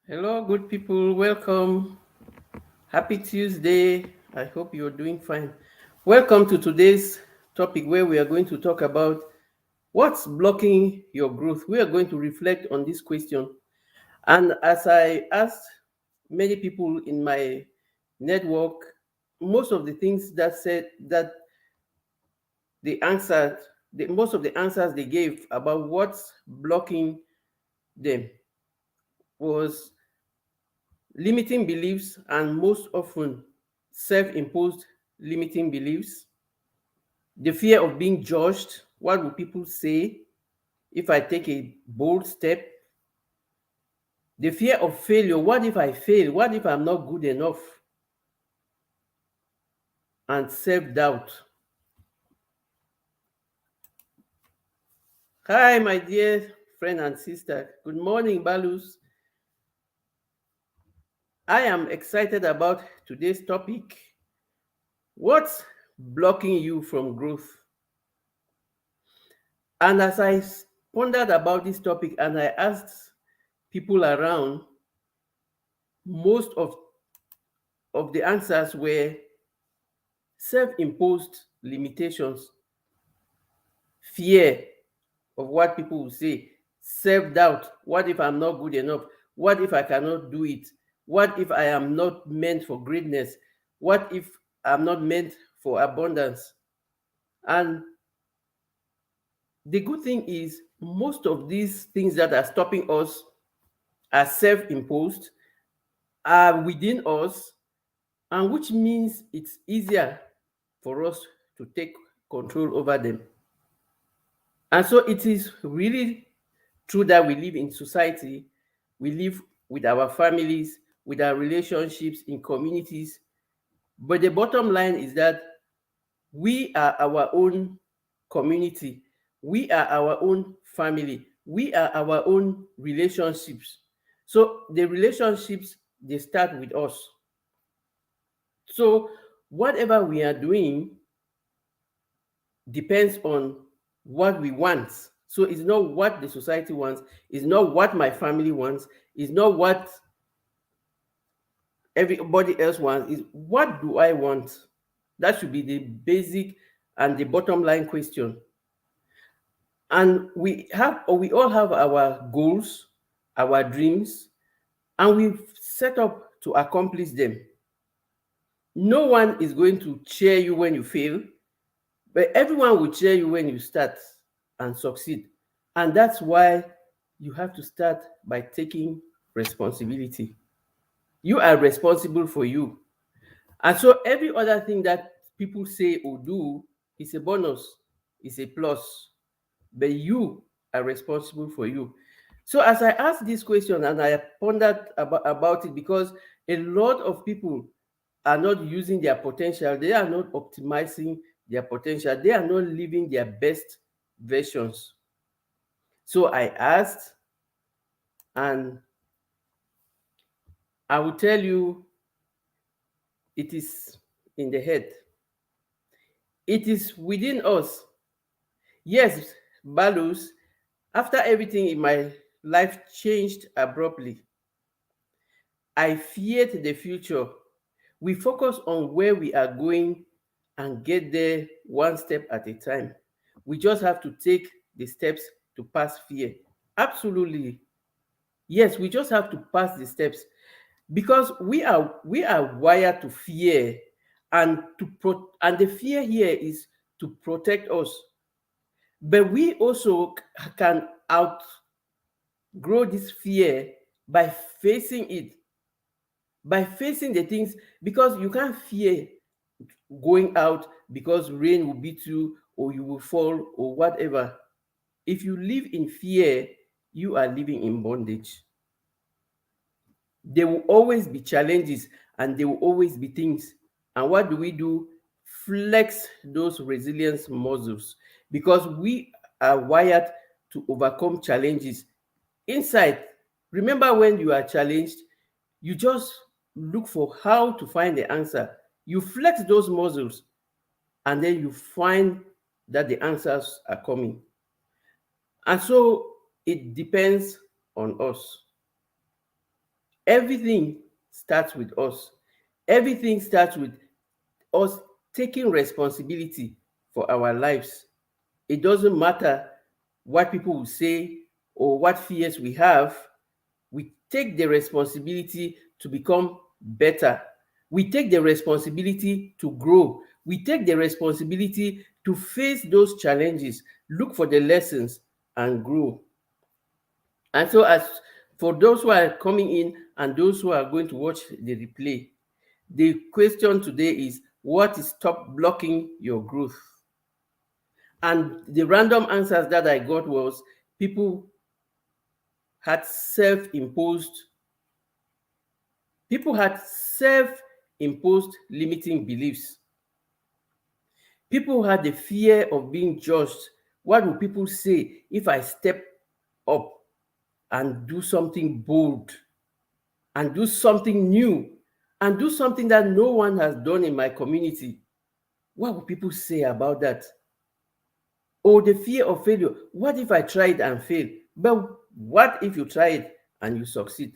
Hello, good people. Welcome. Happy Tuesday. I hope you're doing fine. Welcome to today's topic where we are going to talk about what's blocking your growth. We are going to reflect on this question. And as I asked many people in my network, most of the things that said that the answer, most of the answers they gave about what's blocking them was limiting beliefs, and most often self imposed limiting beliefs, the fear of being judged. What will people say if I take a bold step? The fear of failure. What if I fail? What if I'm not good enough? And self doubt. Hi, my dear friend and sister. Good morning, Balus. I am excited about today's topic. What's blocking you from growth? And as I pondered about this topic and I asked people around, most of the answers were self-imposed limitations, fear of what people will say, self-doubt. What if I'm not good enough? What if I cannot do it? What if I am not meant for greatness? What if I'm not meant for abundance? And the good thing is, most of these things that are stopping us are self-imposed, are within us, and which means it's easier for us to take control over them. And so it is really true that we live in society, we live with our families, with our relationships, in communities. But the bottom line is that we are our own community, we are our own family, we are our own relationships. So the relationships, they start with us. So whatever we are doing depends on what we want. So it's not what the society wants, it's not what my family wants, it's not what everybody else wants, is what do I want? That should be the basic and the bottom line question. And we all have our goals, our dreams, and we've set up to accomplish them. No one is going to cheer you when you fail, but everyone will cheer you when you start and succeed. And that's why you have to start by taking responsibility. You are responsible for you. And so every other thing that people say or do is a bonus, is a plus. But you are responsible for you. So as I asked this question and I pondered about it, because a lot of people are not using their potential, they are not optimizing their potential, they are not living their best versions. So I asked, and I will tell you, it is in the head, it is within us. Yes, Balus, after everything in my life changed abruptly, I feared the future. We focus on where we are going and get there one step at a time. We just have to take the steps to pass fear. Absolutely. Yes, we just have to pass the steps because we are wired to fear, and and the fear here is to protect us. But we also can outgrow this fear by facing it, by facing the things, because you can't fear going out because rain will beat you or you will fall or whatever. If you live in fear, you are living in bondage. There will always be challenges and there will always be things. And what do we do? Flex those resilience muscles, because we are wired to overcome challenges. Inside, remember, when you are challenged, you just look for how to find the answer. You flex those muscles and then you find that the answers are coming. And so it depends on us. Everything starts with us. Everything starts with us taking responsibility for our lives. It doesn't matter what people will say or what fears we have. We take the responsibility to become better. We take the responsibility to grow. We take the responsibility to face those challenges, look for the lessons, and grow. And so, as for those who are coming in and those who are going to watch the replay, the question today is, what is stop blocking your growth? And the random answers that I got was people had self-imposed people had self-imposed limiting beliefs. People had the fear of being judged. What will people say if I step up and do something bold and do something new and do something that no one has done in my community? What will people say about that? Or the fear of failure. What if I tried and failed? But what if you tried and you succeed?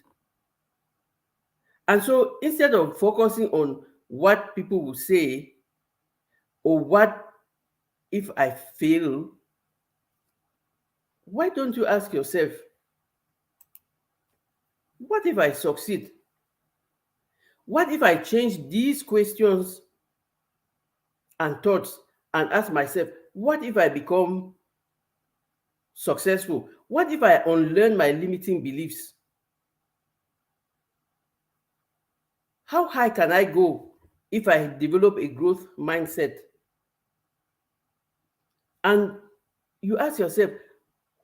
And so instead of focusing on what people will say or what if I fail, why don't you ask yourself, what if I succeed? What if I change these questions and thoughts and ask myself, what if I become successful? What if I unlearn my limiting beliefs? How high can I go if I develop a growth mindset? And you ask yourself,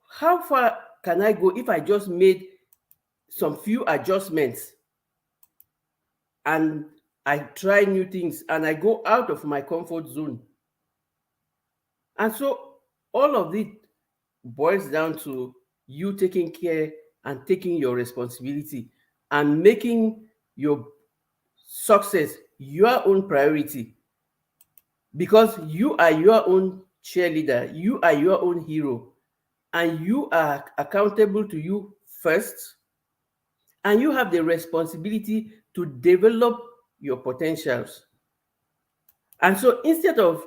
how far can I go if I just made some few adjustments and I try new things and I go out of my comfort zone? And so all of it boils down to you taking care and taking your responsibility and making your success your own priority, because you are your own cheerleader, you are your own hero, and you are accountable to you first, and you have the responsibility to develop your potentials. And so instead of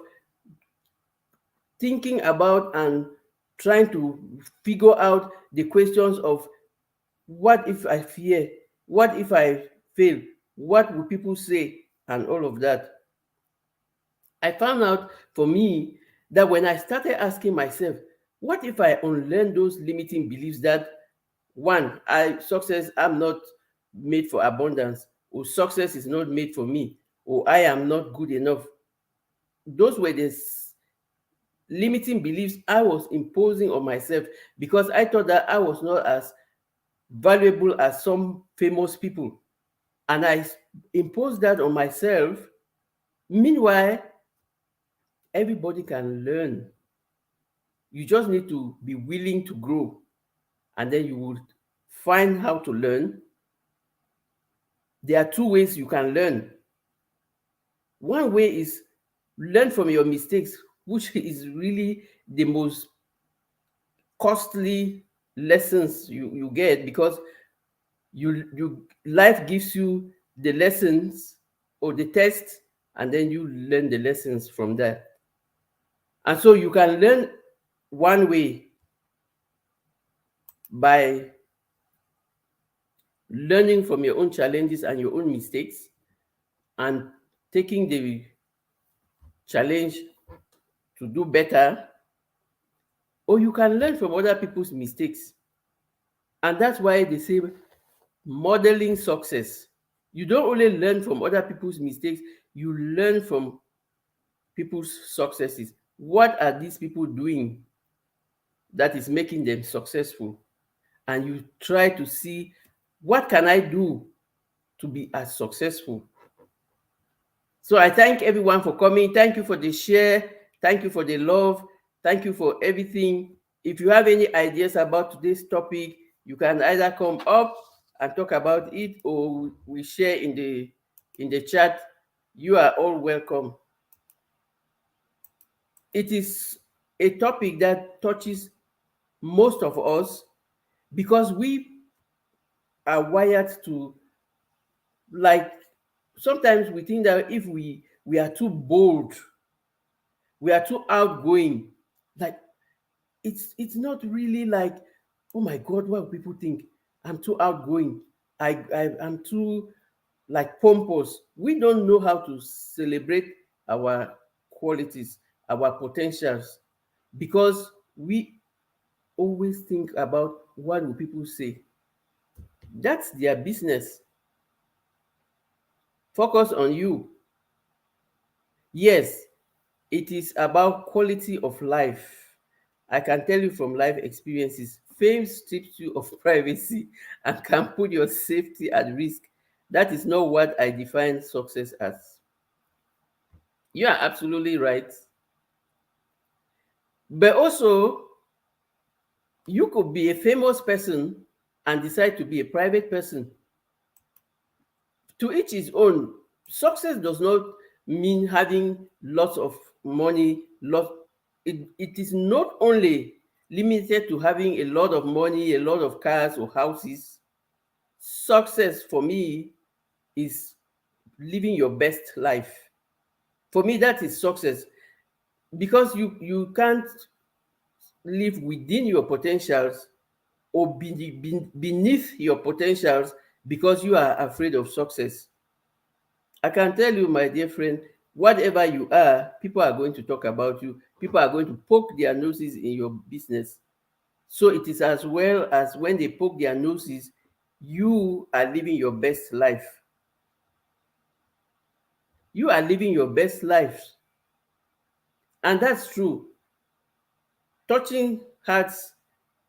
thinking about and trying to figure out the questions of what if I fear, what if I fail, what will people say, and all of that, I found out for me that when I started asking myself, what if I unlearn those limiting beliefs that one, I success, I'm not made for abundance, or success is not made for me, or I am not good enough. Those were the limiting beliefs I was imposing on myself because I thought that I was not as valuable as some famous people. And I imposed that on myself. Meanwhile, everybody can learn. You just need to be willing to grow, and then you will find how to learn. There are two ways you can learn. One way is learn from your mistakes, which is really the most costly lessons you get, because you life gives you the lessons or the test, and then you learn the lessons from that. And so you can learn one way by learning from your own challenges and your own mistakes and taking the challenge to do better, or you can learn from other people's mistakes. And that's why they say modeling success. You don't only learn from other people's mistakes, you learn from people's successes. What are these people doing that is making them successful? And you try to see, what can I do to be as successful? So I thank everyone for coming. Thank you for the share. Thank you for the love. Thank you for everything. If you have any ideas about today's topic, you can either come up and talk about it, or we share in the chat. You are all welcome. It is a topic that touches most of us because we are wired to Like sometimes we think that if we are too bold, we are too outgoing, like it's not really like, oh my god, what will people think? I'm too outgoing. I'm too like pompous. We don't know how to celebrate our qualities, our potentials, because we always think about what will people say. That's their business. Focus on you. Yes, it is about quality of life. I can tell you from life experiences, fame strips you of privacy and can put your safety at risk. That is not what I define success as. You are absolutely right. But also, you could be a famous person and decide to be a private person. To each his own. Success does not mean having lots of money. It is not only limited to having a lot of money, a lot of cars or houses. Success for me is living your best life. For me, that is success, because you can't live within your potentials or beneath your potentials because you are afraid of success. I can tell you, my dear friend, whatever you are, people are going to talk about you. People are going to poke their noses in your business. So it is as well as when they poke their noses, you are living your best life. You are living your best life. And that's true. Touching hearts,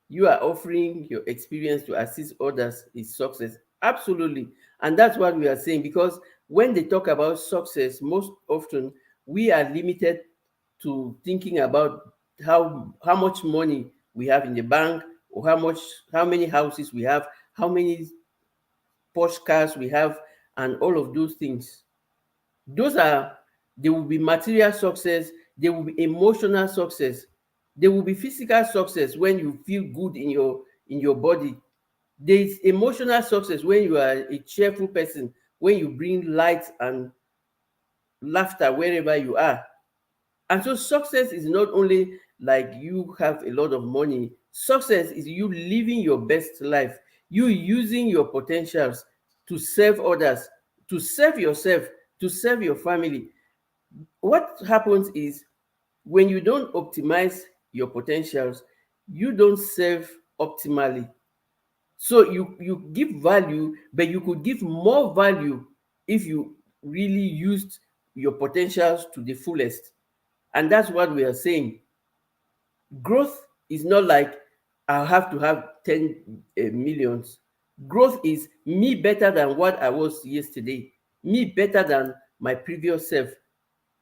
you are offering your experience to assist others is success. Absolutely. And that's what we are saying, because when they talk about success, most often we are limited to thinking about how much money we have in the bank, or how many houses we have, how many posh cars we have, and all of those things. Those are, there will be material success, there will be emotional success, there will be physical success when you feel good in your body. There is emotional success when you are a cheerful person, when you bring light and laughter wherever you are. And so success is not only like you have a lot of money. Success is you living your best life, you using your potentials to serve others, to serve yourself, to serve your family. What happens is, when you don't optimize your potentials, you don't serve optimally. So you give value, but you could give more value if you really used your potentials to the fullest. And that's what we are saying. Growth is not like I have to have 10 millions. Growth is me better than what I was yesterday, me better than my previous self,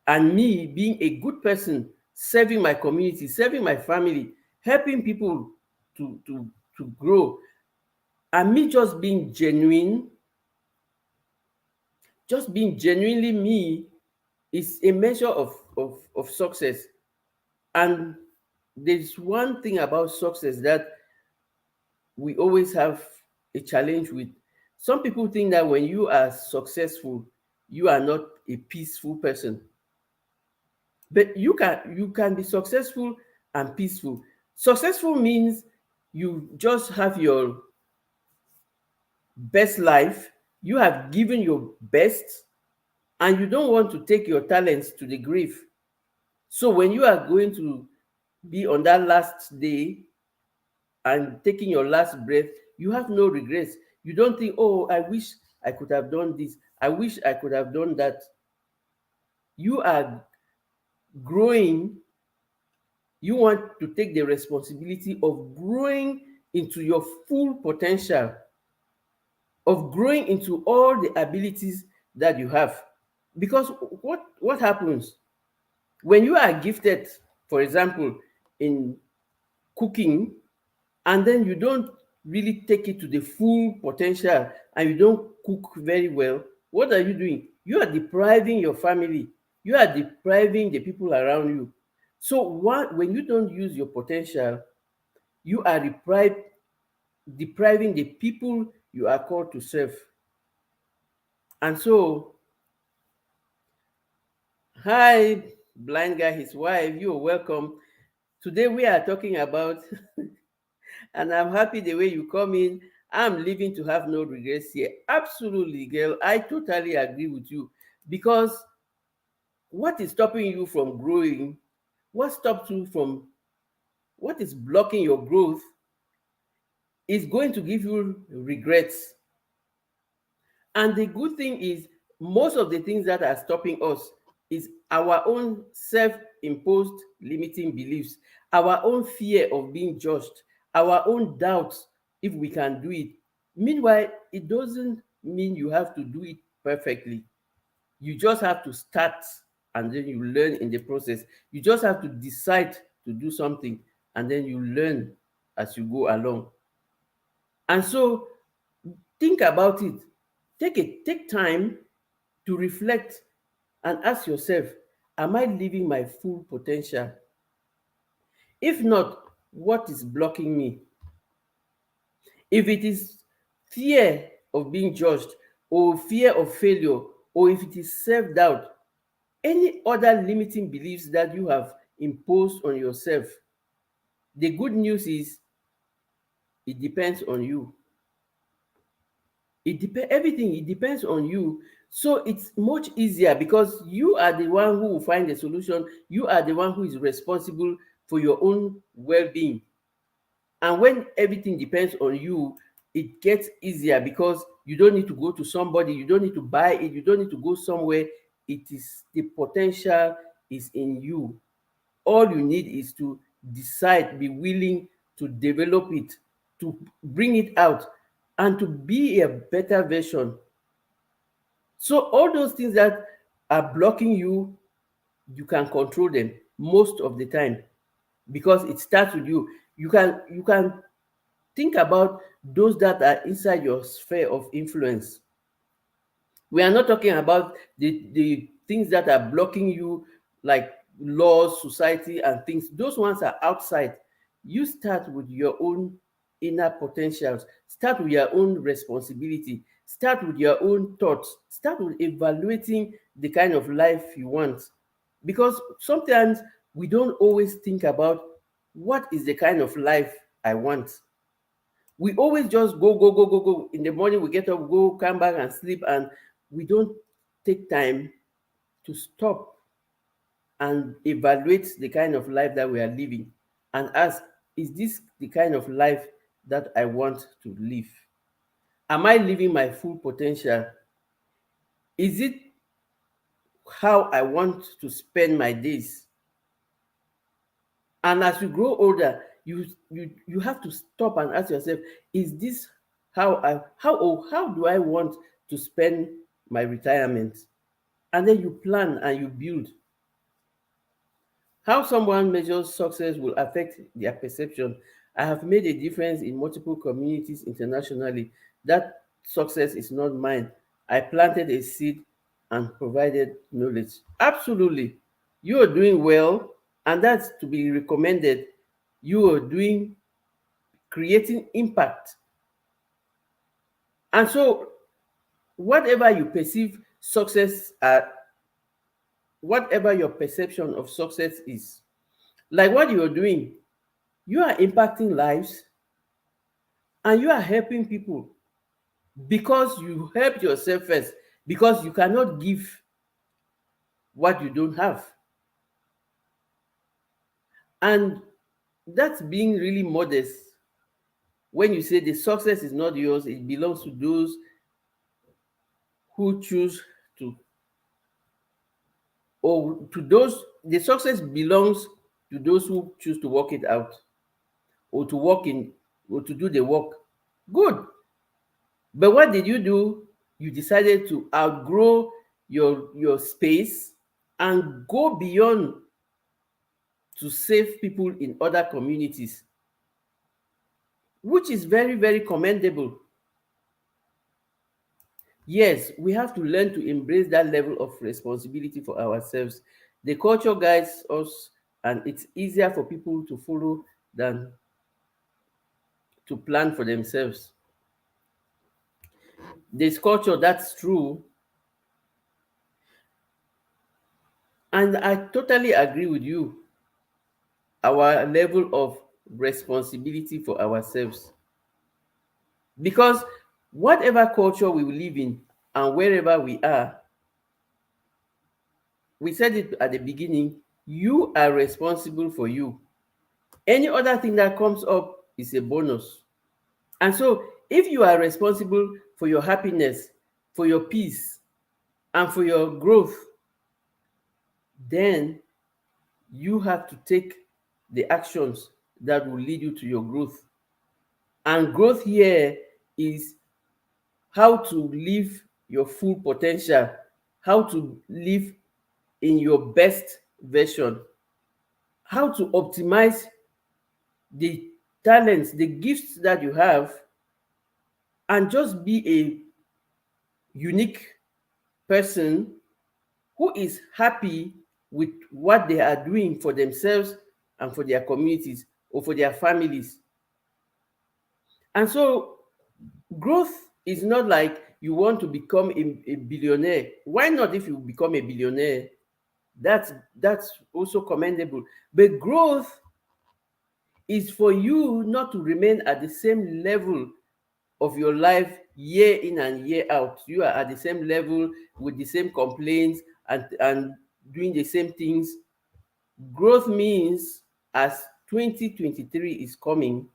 and me being a good person, serving my community, serving my family, helping people to grow, and me just being genuinely me is a measure of success. And there's one thing about success that we always have a challenge with. Some people think that when you are successful, you are not a peaceful person. But you can be successful and peaceful. Successful means you just have your best life, you have given your best, and you don't want to take your talents to the grave. So when you are going to be on that last day and taking your last breath, you have no regrets. You don't think, oh, I wish I could have done this, I wish I could have done that. You are growing. You want to take the responsibility of growing into your full potential, of growing into all the abilities that you have. Because what happens when you are gifted, for example, in cooking, and then you don't really take it to the full potential and you don't cook very well? What are you doing? You are depriving your family, you are depriving the people around you. So when you don't use your potential, you are depriving the people you are called to serve. And so, hi, blind guy, his wife, you're welcome. Today we are talking about, and I'm happy the way you come in. I'm living to have no regrets here. Absolutely, girl. I totally agree with you because what is stopping you from growing? What stops you from, what is blocking your growth is going to give you regrets. And the good thing is, most of the things that are stopping us is our own self-imposed limiting beliefs, our own fear of being judged, our own doubts if we can do it. Meanwhile, it doesn't mean you have to do it perfectly. You just have to start and then you learn in the process. You just have to decide to do something and then you learn as you go along. And so think about it. Take time to reflect and ask yourself, am I living my full potential? If not, what is blocking me? If it is fear of being judged, or fear of failure, or if it is self-doubt, any other limiting beliefs that you have imposed on yourself, the good news is it depends on you. Everything, it depends on you. So it's much easier because you are the one who will find the solution. You are the one who is responsible for your own well-being. And when everything depends on you, it gets easier because you don't need to go to somebody, you don't need to buy it, you don't need to go somewhere. It is the potential is in you. All you need is to decide, be willing to develop it, to bring it out, and to be a better version. So all those things that are blocking you, you can control them most of the time because it starts with you. You can think about those that are inside your sphere of influence. We are not talking about the things that are blocking you, like laws, society, and things. Those ones are outside. You start with your own inner potentials, start with your own responsibility, start with your own thoughts, start with evaluating the kind of life you want. Because sometimes we don't always think about what is the kind of life I want. We always just go, go, go, go, go. In the morning, we get up, go, come back and sleep, and we don't take time to stop and evaluate the kind of life that we are living and ask, is this the kind of life that I want to live? Am I living my full potential? Is it how I want to spend my days? And as you grow older, you have to stop and ask yourself, is this how do I want to spend my retirement? And then you plan and you build. How someone measures success will affect their perception. I have made a difference in multiple communities internationally. That success is not mine. I planted a seed and provided knowledge. Absolutely. You are doing well, and that's to be recommended. You are doing, creating impact. And so, whatever you perceive success at, whatever your perception of success is, like what you are doing, you are impacting lives and you are helping people because you helped yourself first, because you cannot give what you don't have. And that's being really modest when you say the success is not yours, it belongs to those who choose to, or to those, the success belongs to those who choose to work it out, or to work in, or to do the work. Good. But what did you do? You decided to outgrow your space and go beyond to save people in other communities, which is very, very commendable. Yes, we have to learn to embrace that level of responsibility for ourselves. The culture guides us, and it's easier for people to follow than to plan for themselves. There's culture, that's true, And I totally agree with you. Our level of responsibility for ourselves. Because whatever culture we live in and wherever we are, we said it at the beginning, you are responsible for you. Any other thing that comes up is a bonus. And so, if you are responsible for your happiness, for your peace, and for your growth, then you have to take the actions that will lead you to your growth. And growth here is how to live your full potential, how to live in your best version, how to optimize the talents, the gifts that you have, and just be a unique person who is happy with what they are doing for themselves and for their communities or for their families. And so, growth is not like you want to become a billionaire. Why not if you become a billionaire? That's also commendable. But growth is for you not to remain at the same level of your life year in and year out. You are at the same level with the same complaints and doing the same things. Growth means, as 2023 is coming,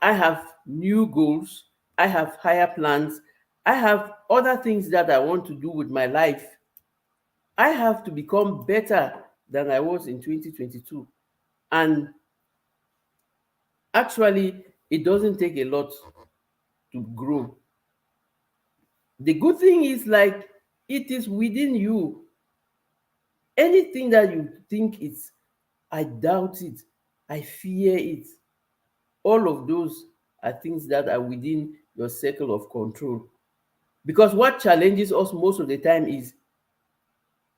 I have new goals, I have higher plans, I have other things that I want to do with my life. I have to become better than I was in 2022. And actually, it doesn't take a lot to grow. The good thing is, like, it is within you. Anything that you think it's, I doubt it, I fear it, all of those are things that are within your circle of control. Because what challenges us most of the time is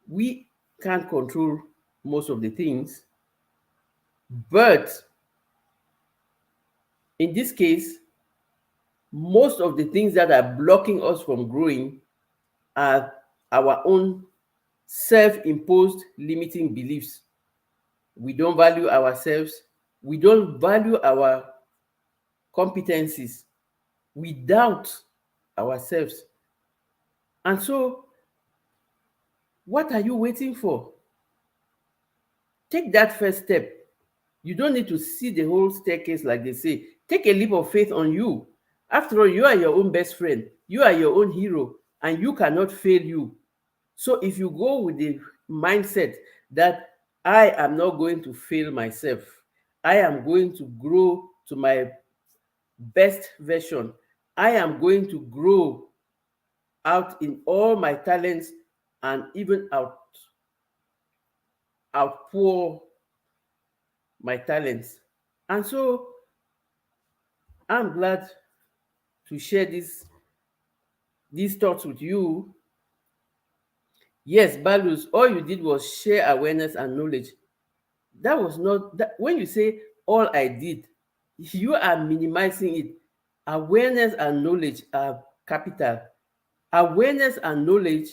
we can't control most of the things. But in this case, most of the things that are blocking us from growing are our own self imposed limiting beliefs. We don't value ourselves, we don't value our competencies, we doubt ourselves. And so, what are you waiting for? Take that first step. You don't need to see the whole staircase, like they say. Take a leap of faith on you. After all, you are your own best friend, you are your own hero, and you cannot fail you. So, if you go with the mindset that I am not going to fail myself, I am going to grow to my best version, I am going to grow out in all my talents and even outpour my talents. And so, I'm glad to share these thoughts with you. Yes, Balus, all you did was share awareness and knowledge. That was not that. When you say all I did, you are minimizing it. Awareness and knowledge are capital. Awareness and knowledge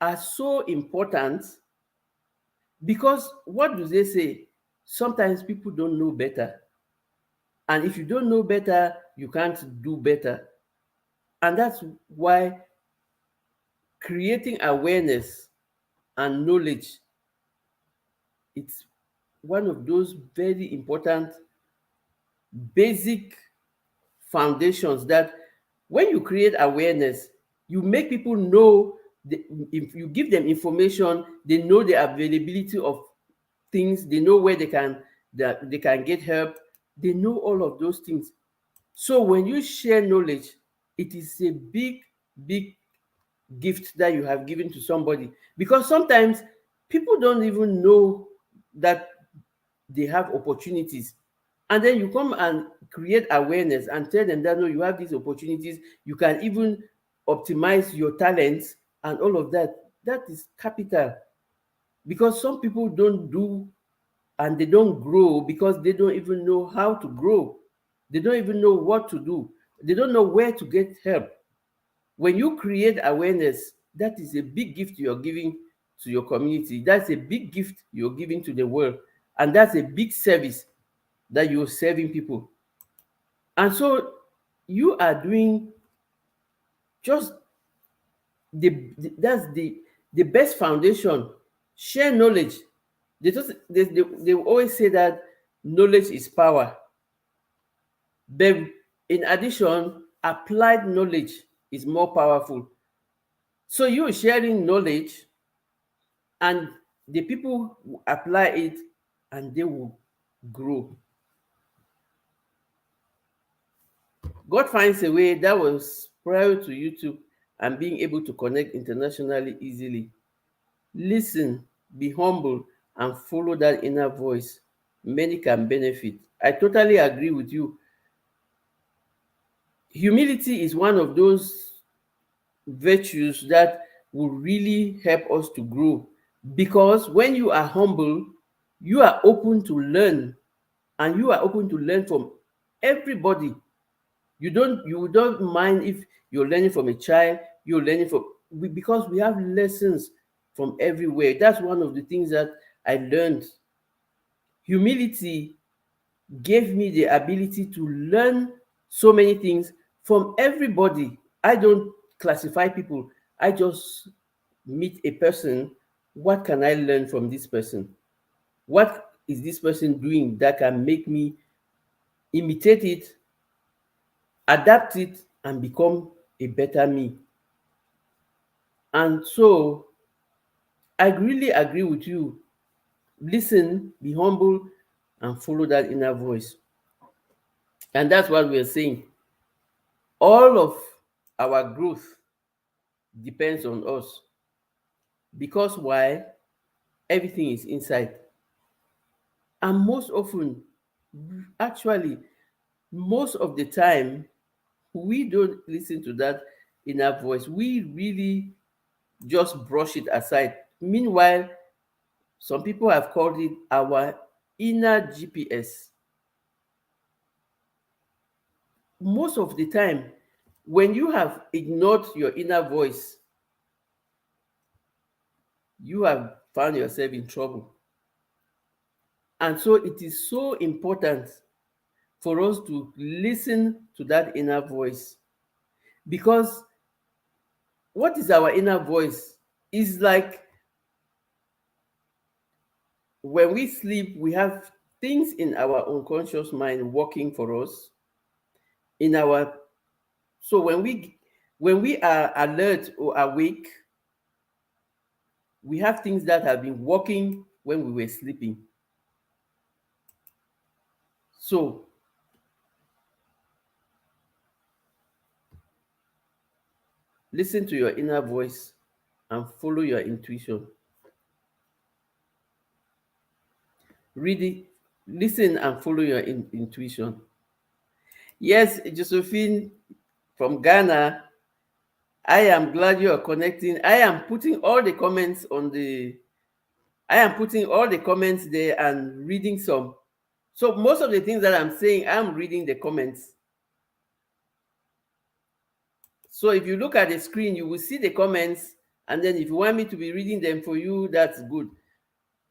are so important because what do they say? Sometimes people don't know better. And if you don't know better, you can't do better. And that's why creating awareness and knowledge, it's one of those very important basic foundations that when you create awareness, you make people know if you give them information, they know the availability of things, they know where they can get help, they know all of those things. So when you share knowledge, it is a big gift that you have given to somebody, because sometimes people don't even know that they have opportunities, and then you come and create awareness and tell them that no, you have these opportunities, you can even optimize your talents and all of that. That is capital, because some people don't do and they don't grow because they don't even know how to grow, they don't even know what to do, they don't know where to get help. When you create awareness, that is a big gift you're giving to your community. That's a big gift you're giving to the world. And that's a big service that you're serving people. And so you are doing just that's the best foundation. Share knowledge. They always say that knowledge is power. But in addition, applied knowledge is more powerful. So you sharing knowledge, and the people who apply it, and they will grow. God finds a way. That was prior to YouTube and being able to connect internationally easily. Listen, be humble, and follow that inner voice. Many can benefit. I totally agree with you. Humility is one of those virtues that will really help us to grow, because when you are humble, you are open to learn, and you are open to learn from everybody. You don't mind if you're learning from a child, you're learning from because we have lessons from everywhere. That's one of the things that I learned. Humility gave me the ability to learn so many things from everybody. I don't classify people. I just meet a person. What can I learn from this person? What is this person doing that can make me imitate it, adapt it, and become a better me? And so I really agree with you. Listen, be humble, and follow that inner voice. And that's what we're saying. All of our growth depends on us. Because why? Everything is inside. And most often, actually, most of the time, we don't listen to that inner voice. We really just brush it aside. Meanwhile, some people have called it our inner GPS. Most of the time, when you have ignored your inner voice, you have found yourself in trouble. And so it is so important for us to listen to that inner voice, because what is our inner voice? Is like when we sleep, we have things in our unconscious mind working for us. In our so when we are alert or awake, we have things that have been working when we were sleeping. So listen to your inner voice and follow your intuition. Read it, listen and follow your intuition. Yes, Josephine from Ghana, I am glad you are connecting. I am putting all the comments there and reading some. So most of the things that I'm saying, I'm reading the comments. So if you look at the screen, you will see the comments, and then if you want me to be reading them for you, that's good.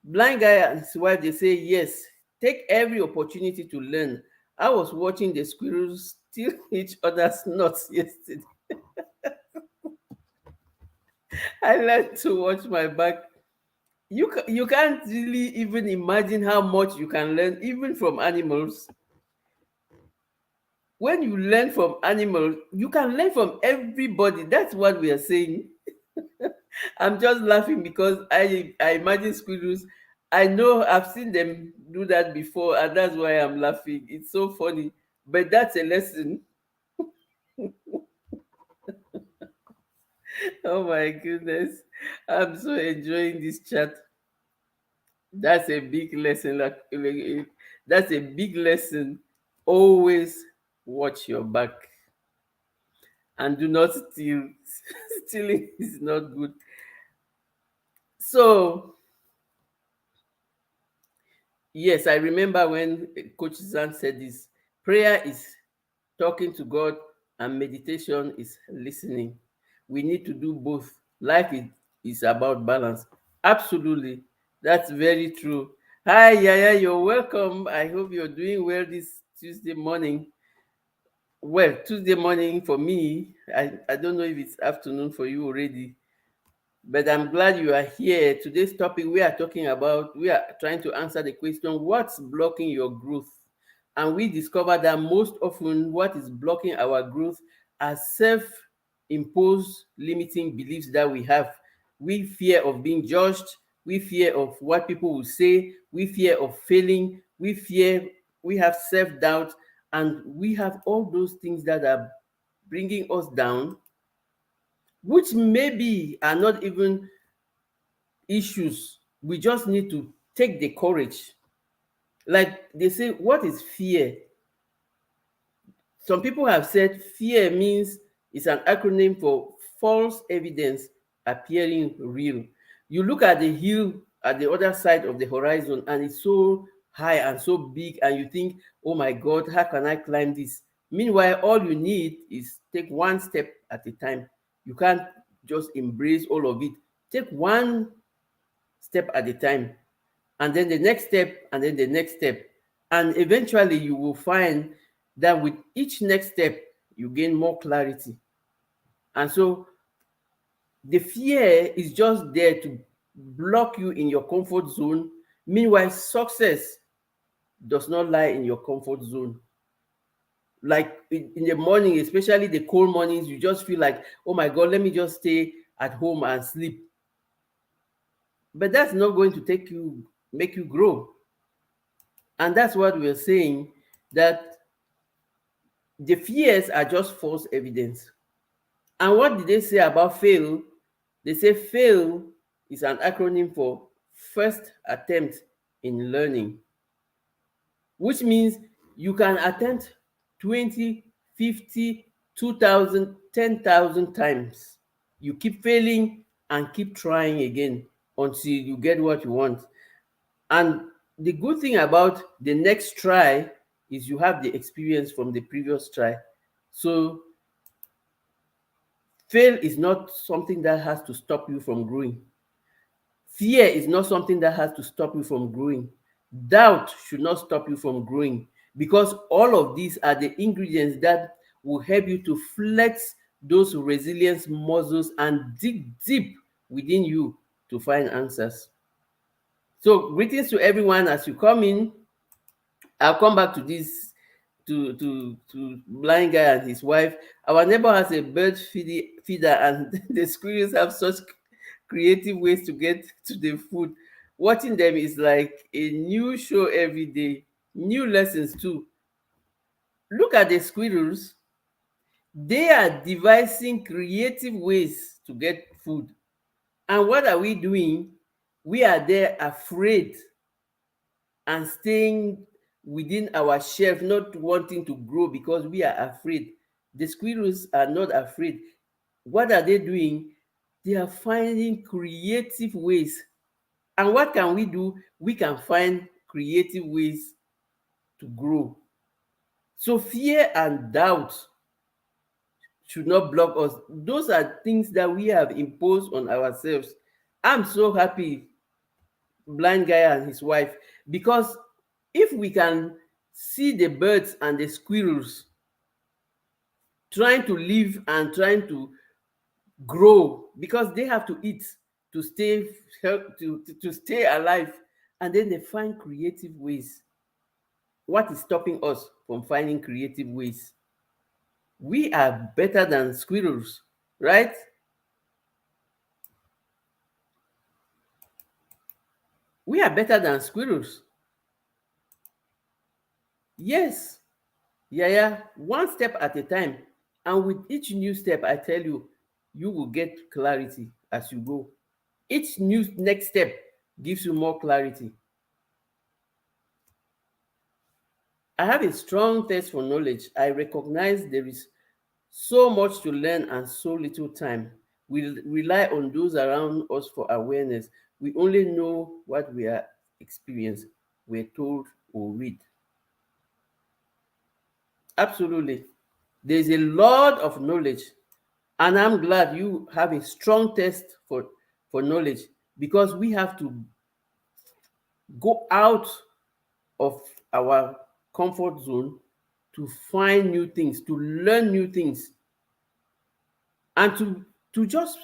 Blind guy and his wife, they say yes. Take every opportunity to learn. I was watching the squirrels steal each other's nuts yesterday. I learned to watch my back. You can't really even imagine how much you can learn even from animals. When you learn from animals, you can learn from everybody. That's what we are saying. I'm just laughing because I imagine squirrels. I know I've seen them do that before, and that's why I'm laughing. It's so funny. But that's a lesson. Oh my goodness. I'm so enjoying this chat. That's a big lesson. That's a big lesson. Always watch your back and do not steal. Stealing is not good. So, yes, I remember when Coach Zan said this, prayer is talking to God and meditation is listening. We need to do both. Life is about balance. Absolutely. That's very true. Hi, Yaya, you're welcome. I hope you're doing well this Tuesday morning. Well, Tuesday morning for me, I don't know if it's afternoon for you already, but I'm glad you are here. Today's topic we are trying to answer the question, what's blocking your growth? And we discover that most often what is blocking our growth are self-imposed limiting beliefs that we have. We fear of being judged, we fear of what people will say, we fear of failing, we have self-doubt, and we have all those things that are bringing us down, which maybe are not even issues. We just need to take the courage. Like they say, what is fear? Some people have said fear means it's an acronym for false evidence appearing real. You look at the hill at the other side of the horizon and it's so high and so big, and you think, oh my God, how can I climb this? Meanwhile, all you need is take one step at a time. You can't just embrace all of it. Take one step at a time, and then the next step, and then the next step. And eventually, you will find that with each next step, you gain more clarity. And so, the fear is just there to block you in your comfort zone. Meanwhile, success does not lie in your comfort zone. Like in the morning, especially the cold mornings, you just feel like, oh my God, let me just stay at home and sleep. But that's not going to make you grow. And that's what we're saying, that the fears are just false evidence. And what did they say about fail? They say fail is an acronym for first attempt in learning, which means you can attempt 20, 50, 2,000, 10,000 times. You keep failing and keep trying again until you get what you want. And the good thing about the next try is you have the experience from the previous try. So fail is not something that has to stop you from growing. Fear is not something that has to stop you from growing. Doubt should not stop you from growing, because all of these are the ingredients that will help you to flex those resilience muscles and dig deep within you to find answers. So, greetings to everyone as you come in. I'll come back to this, to blind guy and his wife. Our neighbor has a feeder, and the squirrels have such creative ways to get to the food. Watching them is like a new show every day, new lessons too. Look at the squirrels; they are devising creative ways to get food. And what are we doing? We are there afraid and staying within our shelf, not wanting to grow because we are afraid. The squirrels are not afraid. What are they doing? They are finding creative ways. And what can we do? We can find creative ways to grow. So fear and doubt should not block us. Those are things that we have imposed on ourselves. I'm so happy, blind guy and his wife, because if we can see the birds and the squirrels trying to live and trying to grow, because they have to eat to stay to stay alive, and then they find creative ways. What is stopping us from finding creative ways? We are better than squirrels, right? We are better than squirrels. Yes. Yeah, yeah, one step at a time. And with each new step, I tell you, you will get clarity as you go. Each new next step gives you more clarity. I have a strong thirst for knowledge. I recognize there is so much to learn and so little time. We rely on those around us for awareness. We only know what we are experiencing, we're told or read. Absolutely. There's a lot of knowledge, and I'm glad you have a strong thirst for knowledge, because we have to go out of our comfort zone to find new things, to learn new things, and to just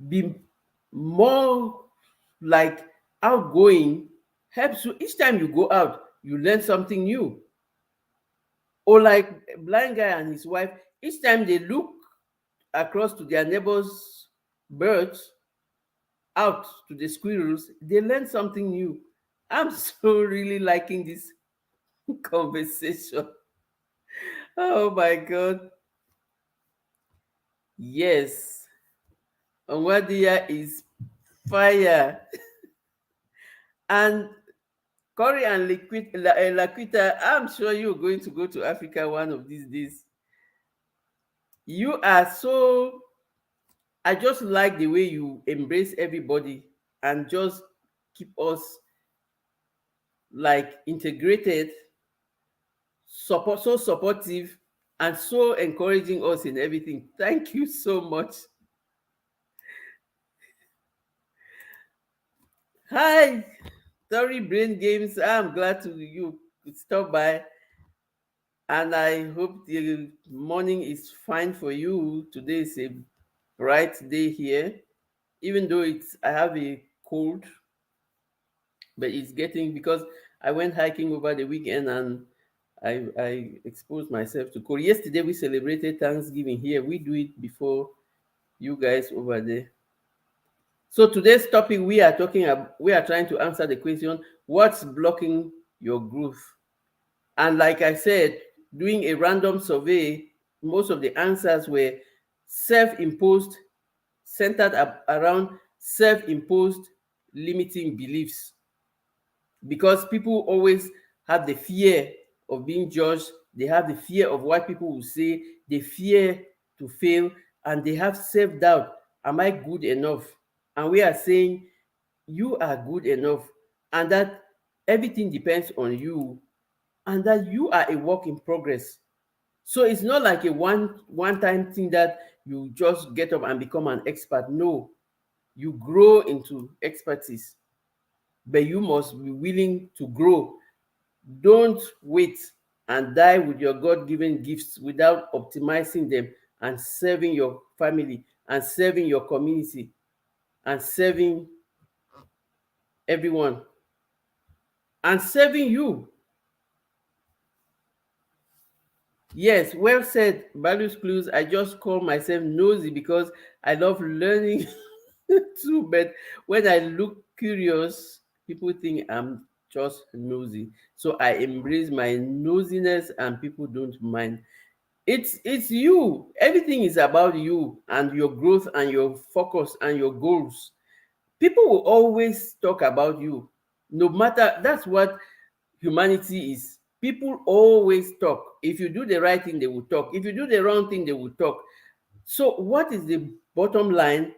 be more like outgoing. Helps you each time you go out, you learn something new. Or like a blind guy and his wife, each time they look across to their neighbors' birds, out to the squirrels, they learn something new. I'm so really liking this conversation. Oh my God. Yes. Onwadia is fire. And Corey and Laquita, I'm sure you're going to go to Africa one of these days. You are so, I just like the way you embrace everybody and just keep us like integrated, so supportive, and so encouraging us in everything. Thank you so much. Hi, sorry, Brain Games. I'm glad to you could stop by, and I hope the morning is fine for you. Today is a bright day here, even though I have a cold, but it's getting because I went hiking over the weekend and I exposed myself to cold. Yesterday we celebrated Thanksgiving here. We do it before you guys over there. So today's topic we are trying to answer the question, what's blocking your growth? And like I said, doing a random survey, most of the answers were self-imposed, centered around self-imposed limiting beliefs, because people always have the fear of being judged, they have the fear of what people will say, they fear to fail, and they have self-doubt. Am I good enough? And we are saying you are good enough, and that everything depends on you, and that you are a work in progress. So it's not like a one time thing that you just get up and become an expert. No, you grow into expertise, but you must be willing to grow. Don't wait and die with your God-given gifts without optimizing them and serving your family and serving your community and serving everyone and serving you. Yes, well said, values clues. I just call myself nosy because I love learning too, but when I look curious, people think I'm just nosy. So I embrace my nosiness and people don't mind. It's you. Everything is about you and your growth and your focus and your goals. People will always talk about you. No matter, that's what humanity is. People always talk. If you do the right thing, they will talk. If you do the wrong thing, they will talk. So what is the bottom line?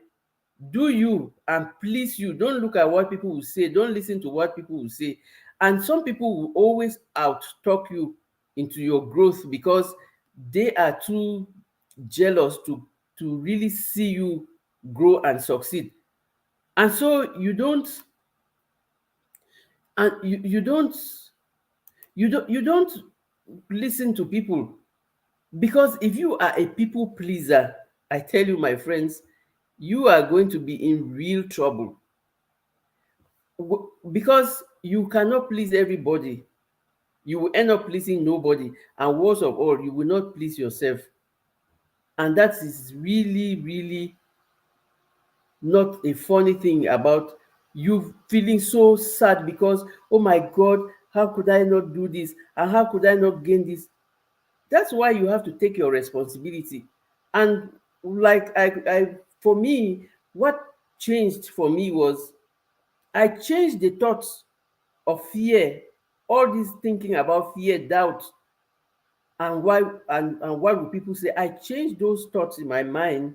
Do you and please you. Don't look at what people will say. Don't listen to what people will say. And some people will always out talk you into your growth because they are too jealous to really see you grow and succeed. And so you don't listen to people, because if you are a people pleaser, I tell you, my friends, you are going to be in real trouble. Because you cannot please everybody. You will end up pleasing nobody, and worst of all, you will not please yourself. And that is really, really not a funny thing about you feeling so sad because, oh my God, how could I not do this? And how could I not gain this? That's why you have to take your responsibility. And like for me, what changed for me was I changed the thoughts of fear, all this thinking about fear, doubt, and why and what will people say. I changed those thoughts in my mind,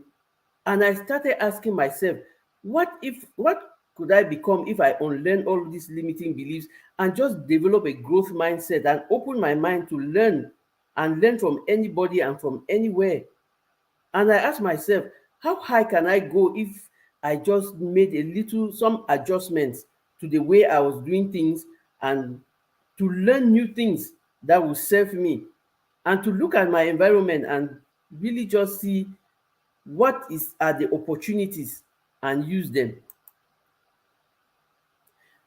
and I started asking myself, what could I become if I unlearn all these limiting beliefs and just develop a growth mindset and open my mind to learn and learn from anybody and from anywhere. And I asked myself, how high can I go if I just made a little some adjustments to the way I was doing things, and to learn new things that will serve me, and to look at my environment and really just see what is are the opportunities and use them.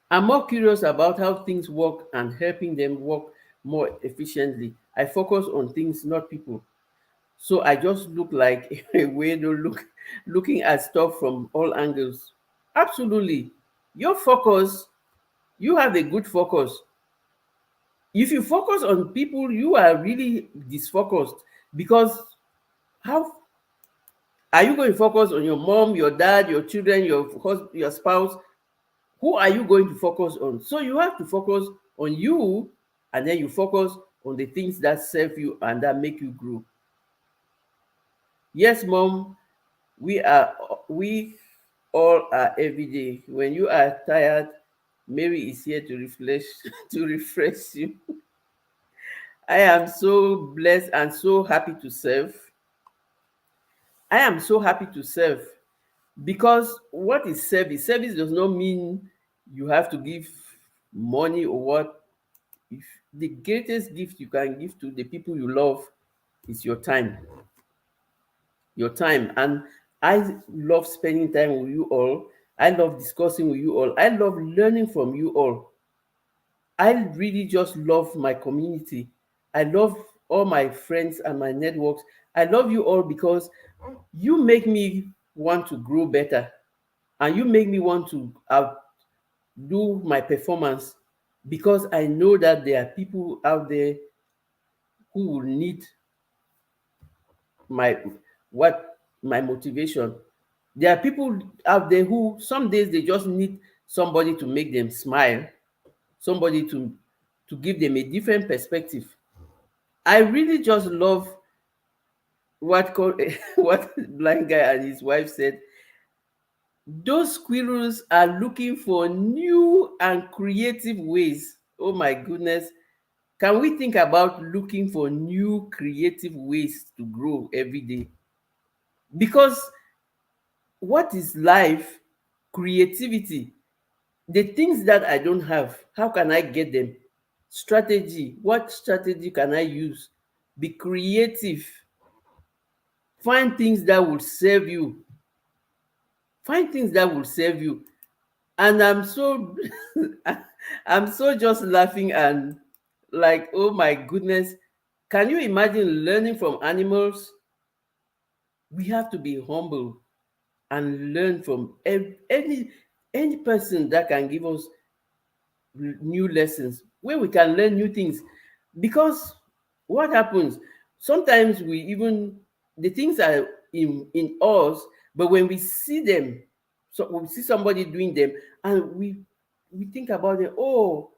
I'm more curious about how things work and helping them work more efficiently. I focus on things, not people. So I just look like a weirdo looking at stuff from all angles. Absolutely. Your focus, you have a good focus. If you focus on people, you are really disfocused, because how are you going to focus on your mom, your dad, your children, your spouse? Who are you going to focus on? So you have to focus on you, and then you focus on the things that serve you and that make you grow. Yes, mom, we all are every day. When you are tired, Mary is here to refresh to refresh you. I am so blessed and so happy to serve. I am so happy to serve, because what is service? Service does not mean you have to give money or what. If the greatest gift you can give to the people you love is your time. Your time. And I love spending time with you all. I love discussing with you all. I love learning from you all. I really just love my community. I love all my friends and my networks. I love you all because you make me want to grow better, and you make me want to outdo my performance, because I know that there are people out there who will need my my motivation. There are people out there who some days they just need somebody to make them smile, somebody to give them a different perspective. I really just love what blind guy and his wife said. Those squirrels are looking for new and creative ways. Oh my goodness. Can we think about looking for new creative ways to grow every day? Because what is life? Creativity. The things that I don't have, how can I get them? Strategy. What strategy can I use? Be creative. Find things that will serve you. Find things that will serve you. And I'm so I'm so just laughing and like, oh my goodness. Can you imagine learning from animals? We have to be humble and learn from any person that can give us new lessons, where we can learn new things. Because what happens sometimes, we even the things are in us, but when we see them, so when we see somebody doing them, and we think about it, oh,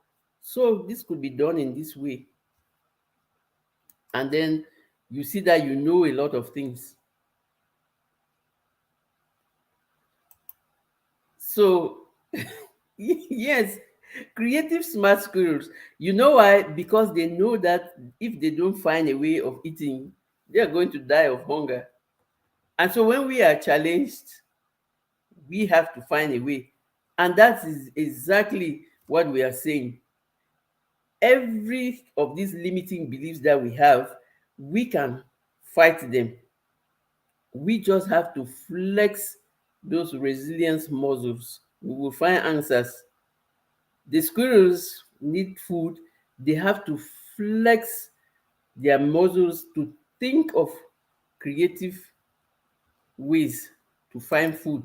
so this could be done in this way, and then you see that you know a lot of things. So yes, creative smart squirrels. You know why? Because they know that if they don't find a way of eating, they are going to die of hunger. And so when we are challenged, we have to find a way. And that is exactly what we are saying. Every of these limiting beliefs that we have, we can fight them. We just have to flex those resilience muscles. We will find answers. The squirrels need food. They have to flex their muscles to think of creative ways to find food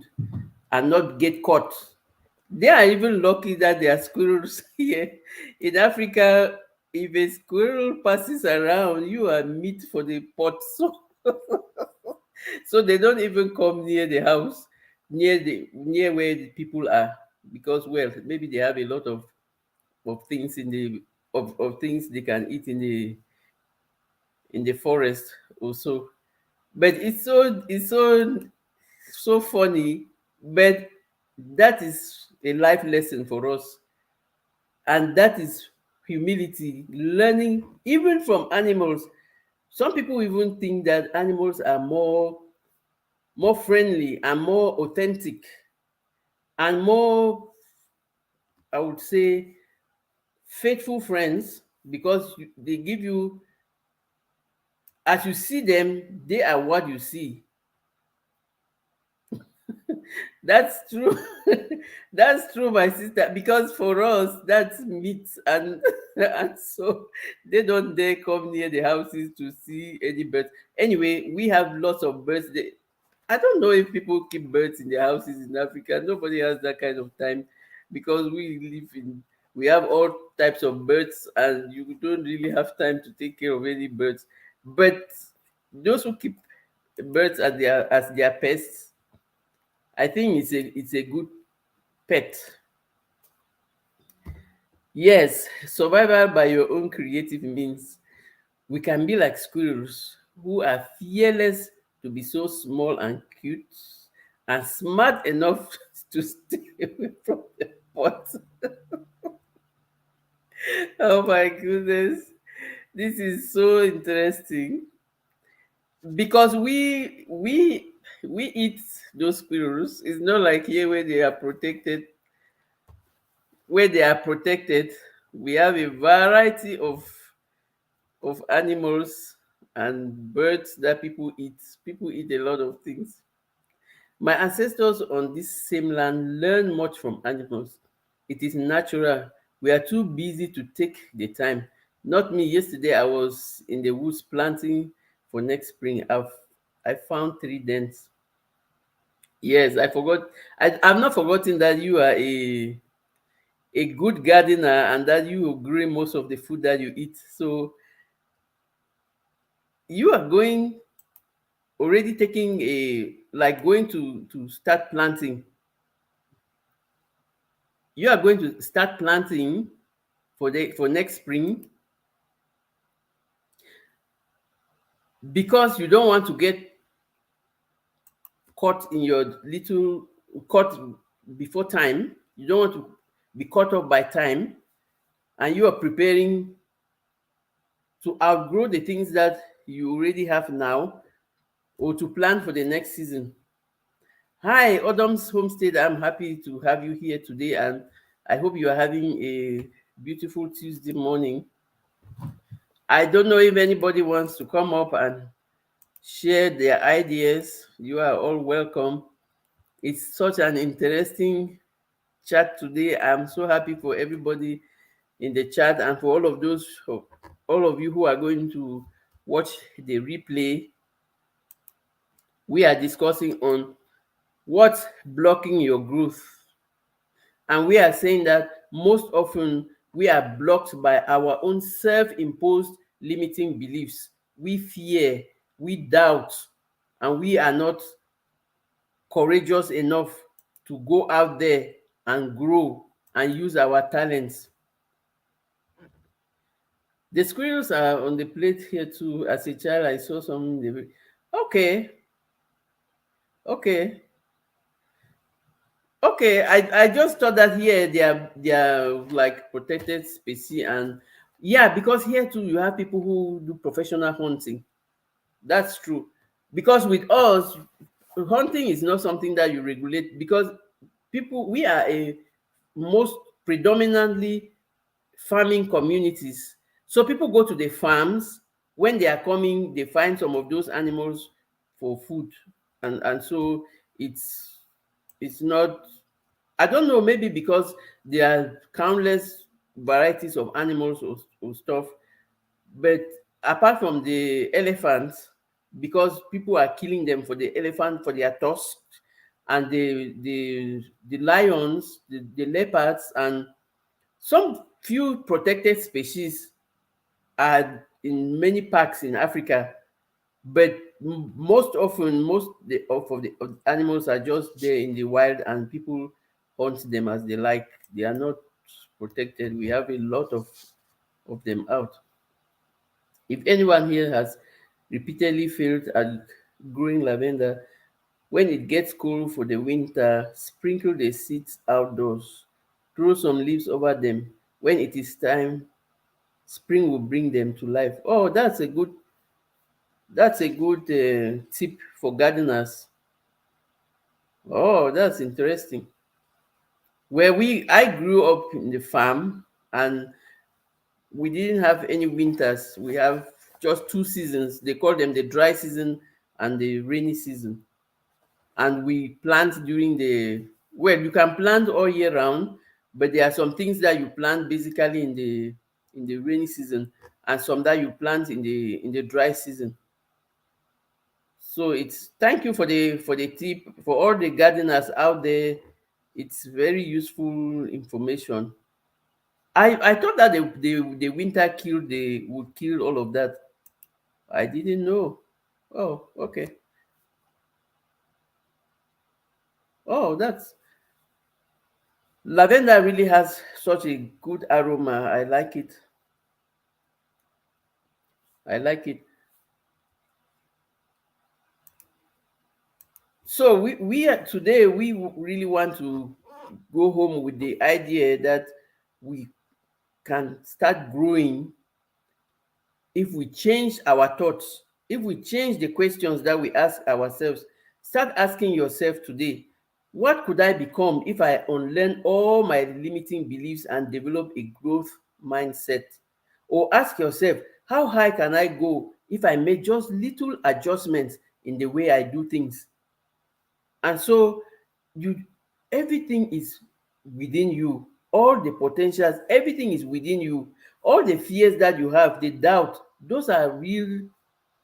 and not get caught. They are even lucky that there are squirrels here. In Africa, if a squirrel passes around, you are meat for the pot. So they don't even come near the house, near where the people are, because well, maybe they have a lot of things in the of things they can eat in the forest also. But it's so funny, but that is a life lesson for us, and that is humility, learning even from animals. Some people even think that animals are more friendly and more authentic. and more, I would say, faithful friends, because they give you, as you see them, they are what you see. That's true. That's true, my sister. Because for us, that's meat, and and so they don't dare come near the houses to see any birds. Anyway, we have lots of birds. I don't know if people keep birds in their houses in Africa. Nobody has that kind of time, because we have all types of birds, and you don't really have time to take care of any birds. But those who keep birds as their pests, I think it's a good pet. Yes, survival by your own creative means. We can be like squirrels who are fearless to be so small and cute, and smart enough to stay away from the pot. Oh my goodness. This is so interesting, because we eat those squirrels. It's not like here where they are protected. We have a variety of animals and birds that people eat. People eat a lot of things. My ancestors on this same land learned much from animals. It is natural. We are too busy to take the time. Not me. Yesterday I was in the woods planting for next spring. I found three dents. Yes, I forgot. I've not forgotten that you are a good gardener, and that you will grow most of the food that you eat. So you are going already taking a like going to start planting. You are going to start planting for next spring, because you don't want to get caught in your little caught before time. You don't want to be caught up by time, and you are preparing to outgrow the things that you already have now, or to plan for the next season. Hi, Autumn's Homestead. I'm happy to have you here today, and I hope you are having a beautiful Tuesday morning. I don't know if anybody wants to come up and share their ideas. You are all welcome. It's such an interesting chat today. I'm so happy for everybody in the chat, and for all of you who are going to watch the replay. We are discussing on what's blocking your growth. And we are saying that most often we are blocked by our own self imposed limiting beliefs. We fear, we doubt, and we are not courageous enough to go out there and grow and use our talents. The squirrels are on the plate here too. As a child, I saw some. Okay, okay. Okay, I just thought that here they are like protected species. And yeah, because here too you have people who do professional hunting. That's true. Because with us, hunting is not something that you regulate, because we are a most predominantly farming communities. So people go to the farms. When they are coming, they find some of those animals for food. And so it's not, I don't know, maybe because there are countless varieties of animals or stuff. But apart from the elephants, because people are killing them for the elephant, for their tusks, and the lions, the leopards, and some few protected species are in many parks in Africa. But most often, of the animals are just there in the wild, and people hunt them as they like. They are not protected. We have a lot of them out. If anyone here has repeatedly failed at growing lavender, when it gets cold for the winter, sprinkle the seeds outdoors. Throw some leaves over them. When it is time, spring will bring them to life. Oh, that's a good tip for gardeners. Oh, that's interesting. Where I grew up in the farm, and we didn't have any winters. We have just two seasons. They call them the dry season and the rainy season. And we plant during the, well, you can plant all year round, but there are some things that you plant basically in the rainy season, and some that you plant in the dry season. So it's, thank you for the tip for all the gardeners out there. It's very useful information. I thought that the winter would kill all of that. I didn't know. Oh, okay. Oh, that's, lavender really has such a good aroma. I like it. I like it. So we are today, really want to go home with the idea that we can start growing if we change our thoughts, if we change the questions that we ask ourselves. Start asking yourself today, what could I become if I unlearn all my limiting beliefs and develop a growth mindset? Or ask yourself, how high can I go if I make just little adjustments in the way I do things? And so you, everything is within you. All the potentials, everything is within you. All the fears that you have, the doubt, those are real.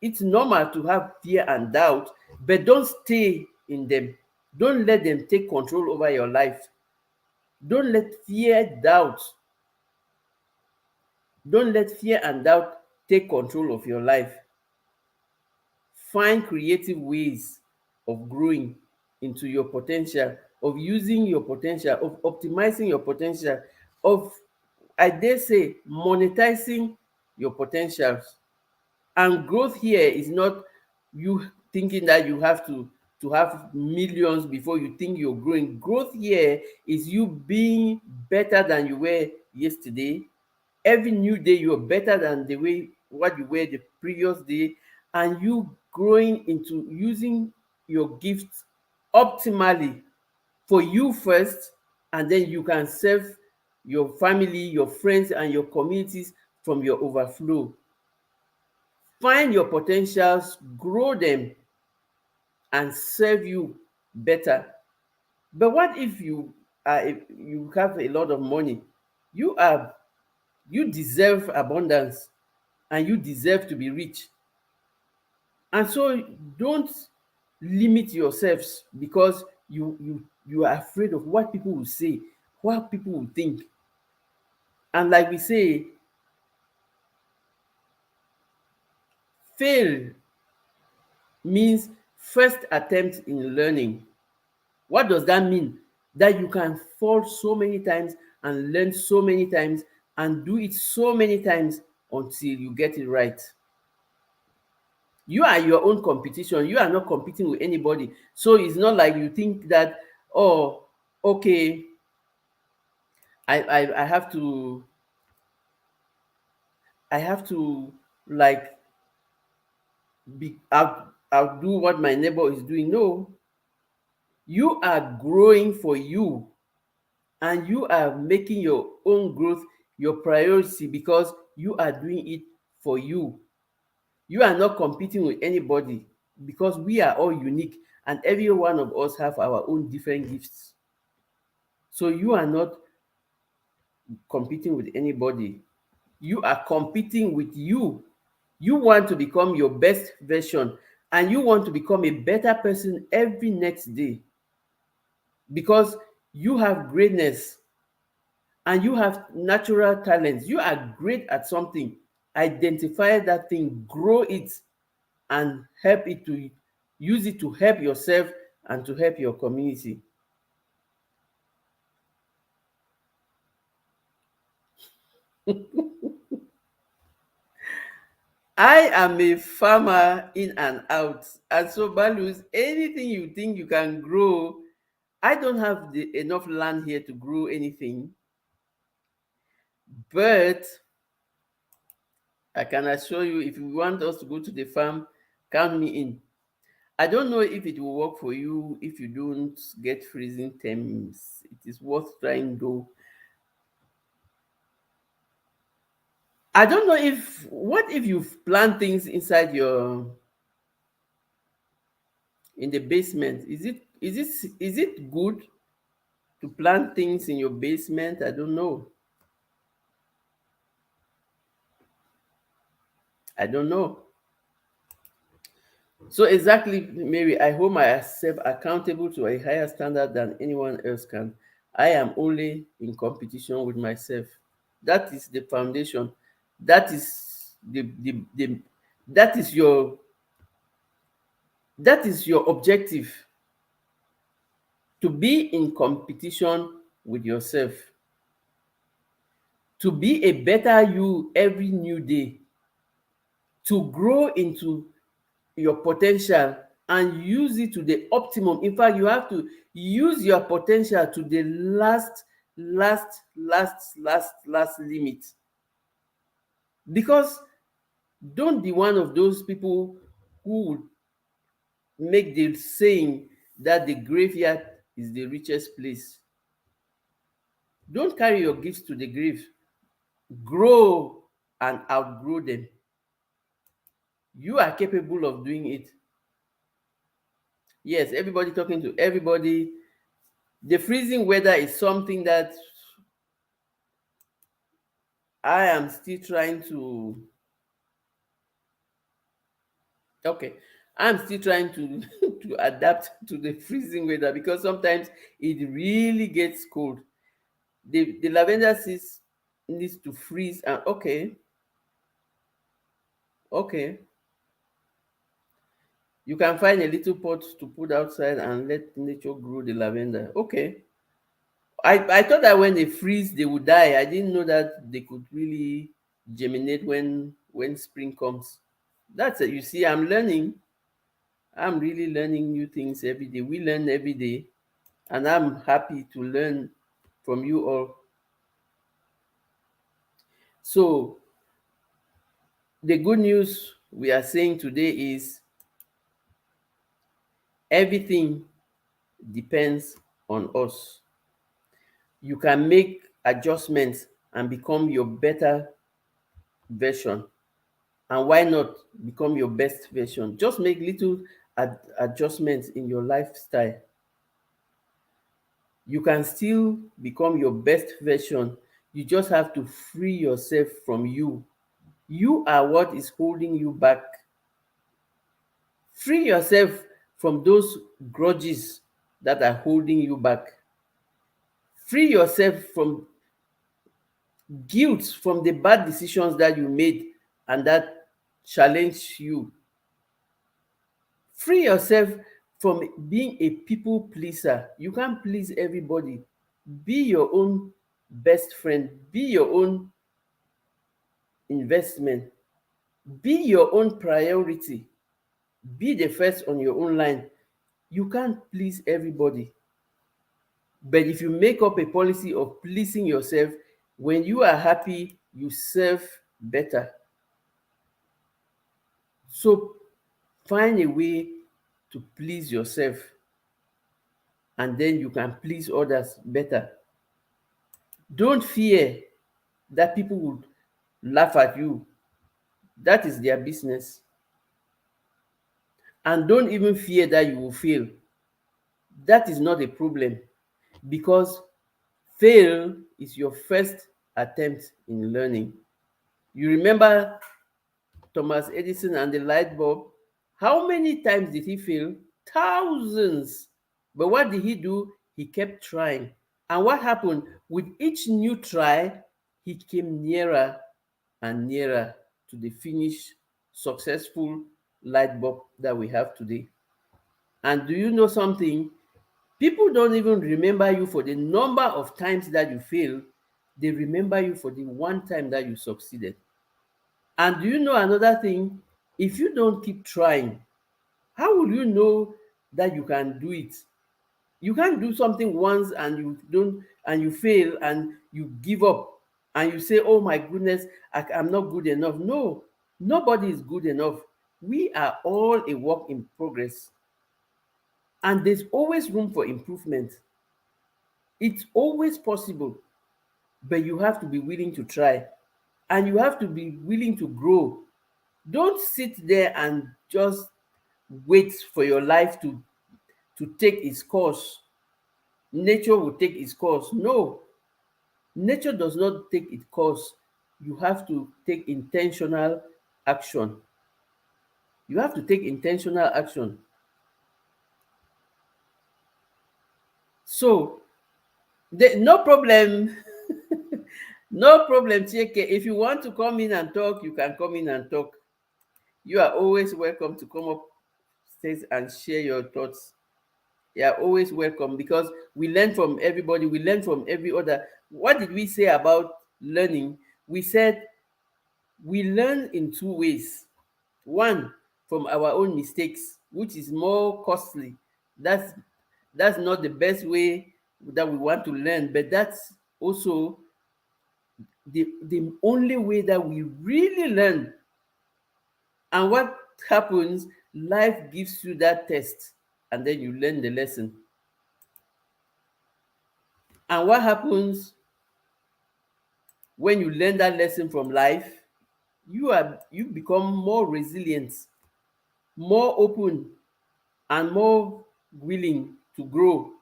It's normal to have fear and doubt, but don't stay in them. Don't let them take control over your life. Don't let don't let fear and doubt take control of your life. Find creative ways of growing into your potential, of using your potential, of optimizing your potential, of, I dare say, monetizing your potentials. And growth here is not you thinking that you have to have millions before you think you're growing. Growth here is you being better than you were yesterday. Every new day you're better than the way what you were the previous day, and you growing into using your gifts optimally for you first, and then you can serve your family, your friends, and your communities from your overflow. Find your potentials, grow them, and serve you better. But what if you have a lot of money? You are you deserve abundance, and you deserve to be rich. And so don't limit yourselves because you are afraid of what people will say, what people will think. And like we say, fail means first attempt in learning. What does that mean? That you can fall so many times and learn so many times and do it so many times until you get it right. You are your own competition. You are not competing with anybody. So it's not like you think that, oh, okay, I have to like I'll do what my neighbor is doing. No, you are growing for you, and you are making your own growth your priority because you are doing it for you. You are not competing with anybody because we are all unique, and every one of us have our own different gifts. So you are not competing with anybody. You are competing with you. You want to become your best version, and you want to become a better person every next day because you have greatness and you have natural talents. You are great at something. Identify that thing, grow it, and help it to use it to help yourself and to help your community. I am a farmer in and out. And so, Balus, anything you think you can grow, I don't have enough land here to grow anything, but I can assure you if you want us to go to the farm, count me in. I don't know if it will work for you if you don't get freezing terms. It is worth trying though. I don't know if what if you've planned things inside your in the basement. Is it good to plant things in your basement? I don't know. I don't know. So exactly, Mary, I hold myself accountable to a higher standard than anyone else can. I am only in competition with myself. That is the foundation. That is the that is your that is your objective, to be in competition with yourself, to be a better you every new day, to grow into your potential and use it to the optimum. In fact, you have to use your potential to the last limit. Because don't be one of those people who would make the saying that the graveyard is the richest place. Don't carry your gifts to the grave. Grow and outgrow them. You are capable of doing it. Yes, everybody talking to everybody. The freezing weather is something that I am still trying to, okay, I'm still trying to to adapt to the freezing weather, because sometimes it really gets cold. The lavender seeds needs to freeze, and okay, okay, you can find a little pot to put outside and let nature grow the lavender. Okay. I thought that when they freeze they would die. I didn't know that they could really germinate when spring comes. That's it. You see, I'm learning. I'm really learning new things every day. We learn every day, and I'm happy to learn from you all. So, the good news we are saying today is everything depends on us. You can make adjustments and become your better version. And why not become your best version? Just make little adjustments in your lifestyle. You can still become your best version. You just have to free yourself from you. You are what is holding you back. Free yourself from those grudges that are holding you back. Free yourself from guilt, from the bad decisions that you made and that challenge you. Free yourself from being a people pleaser. You can't please everybody. Be your own best friend. Be your own investment. Be your own priority. Be the first on your own line. You can't please everybody. But if you make up a policy of pleasing yourself, when you are happy, you serve better. So find a way to please yourself, and then you can please others better. Don't fear that people would laugh at you. That is their business. And don't even fear that you will fail. That is not a problem, because fail is your first attempt in learning. You remember Thomas Edison and the light bulb? How many times did he fail? Thousands. But what did he do? He kept trying. And what happened? With each new try, he came nearer and nearer to the finished, successful light bulb that we have today. And do you know something? People don't even remember you for the number of times that you failed. They remember you for the one time that you succeeded. And do you know another thing? If you don't keep trying, how will you know that you can do it? You can't do something once and you don't, and you fail and you give up and you say, oh my goodness, I'm not good enough. No, nobody is good enough. We are all a work in progress. And there's always room for improvement. It's always possible, but you have to be willing to try, and you have to be willing to grow. Don't sit there and just wait for your life to take its course. Nature will take its course. No, nature does not take its course. You have to take intentional action. You have to take intentional action. So, no problem. No problem, Chieke. If you want to come in and talk, you can come in and talk. You are always welcome to come up stage and share your thoughts. You are always welcome, because we learn from everybody. We learn from every other. What did we say about learning? We said we learn in two ways. One, from our own mistakes, which is more costly. That's not the best way that we want to learn, but that's also the only way that we really learn. And what happens? Life gives you that test, and then you learn the lesson. And what happens when you learn that lesson from life? You become more resilient, more open, and more willing to grow.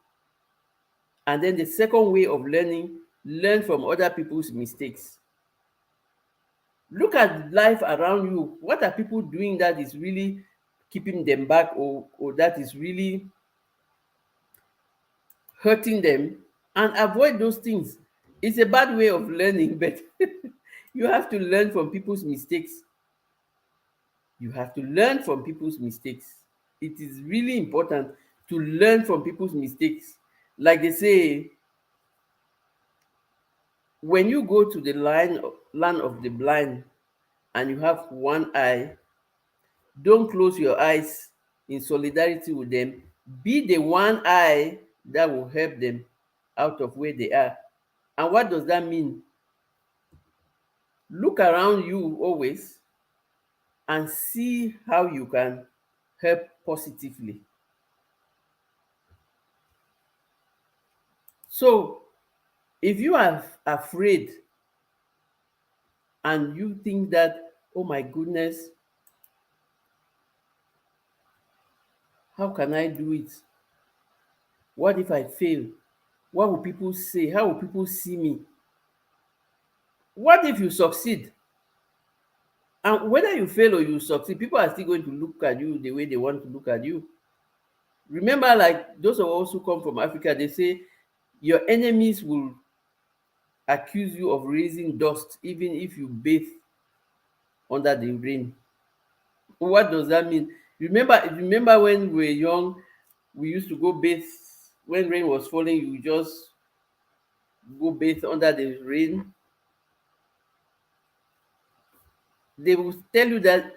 And then the second way of learning, learn from other people's mistakes. Look at life around you. What are people doing that is really keeping them back, or that is really hurting them? And avoid those things. It's a bad way of learning, but you have to learn from people's mistakes. You have to learn from people's mistakes. It is really important to learn from people's mistakes. Like they say, when you go to the land of the blind and you have one eye, don't close your eyes in solidarity with them. Be the one eye that will help them out of where they are. And what does that mean? Look around you always and see how you can help positively. So, if you are afraid and you think that, oh my goodness, how can I do it? What if I fail? What will people say? How will people see me? What if you succeed? And whether you fail or you succeed, people are still going to look at you the way they want to look at you. Remember, like those of us who come from Africa, they say your enemies will accuse you of raising dust even if you bathe under the rain. What does that mean? Remember when we were young, we used to go bathe when rain was falling, you just go bathe under the rain. They will tell you that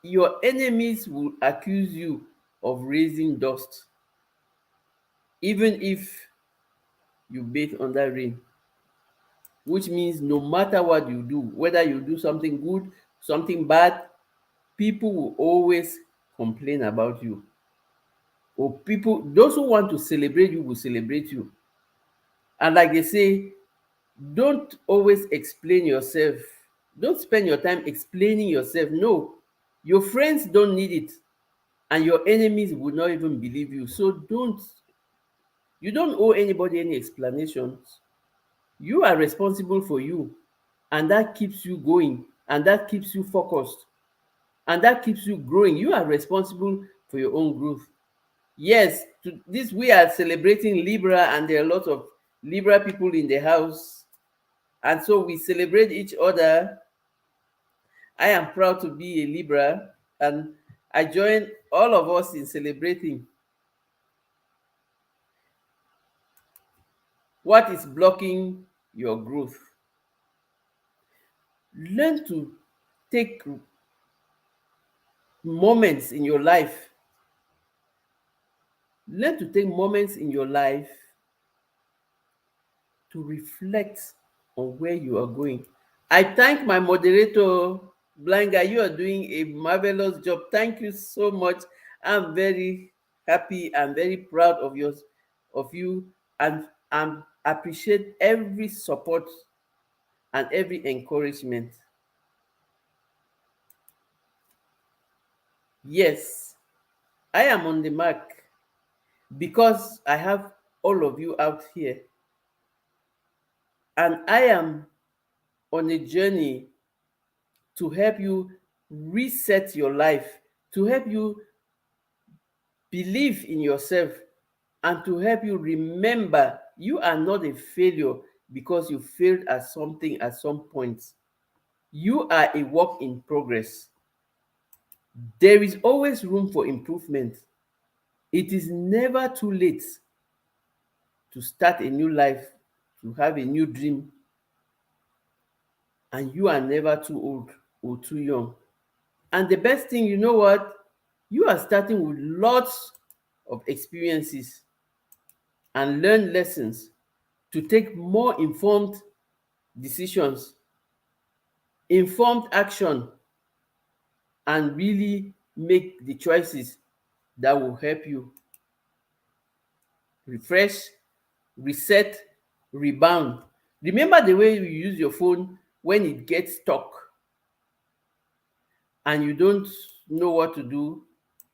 your enemies will accuse you of raising dust even if you bathe under rain, which means no matter what you do, whether you do something good, something bad, people will always complain about you. Or people, those who want to celebrate you will celebrate you. And like they say, don't always explain yourself. Don't spend your time explaining yourself. No, your friends don't need it, and your enemies will not even believe you. So you don't owe anybody any explanations. You are responsible for you, and that keeps you going, and that keeps you focused, and that keeps you growing. You are responsible for your own growth. Yes, to this we are celebrating Libra, and there are a lot of Libra people in the house, and so we celebrate each other. I am proud to be a Libra, and I join all of us in celebrating. What is blocking your growth? Learn to take moments in your life. Learn to take moments in your life to reflect on where you are going. I thank my moderator, Blind Guy. You are doing a marvelous job. Thank you so much. I'm very happy and very proud of you, and appreciate every support and every encouragement. Yes, I am on the mark because I have all of you out here, and I am on a journey to help you reset your life, to help you believe in yourself, and to help you remember you are not a failure because you failed at something at some point. You are a work in progress. There is always room for improvement. It is never too late to start a new life, to have a new dream, and you are never too old or too young. And the best thing, you know what? You are starting with lots of experiences and learn lessons to take more informed decisions, informed action, and really make the choices that will help you refresh, reset, rebound. Remember the way you use your phone when it gets stuck and you don't know what to do?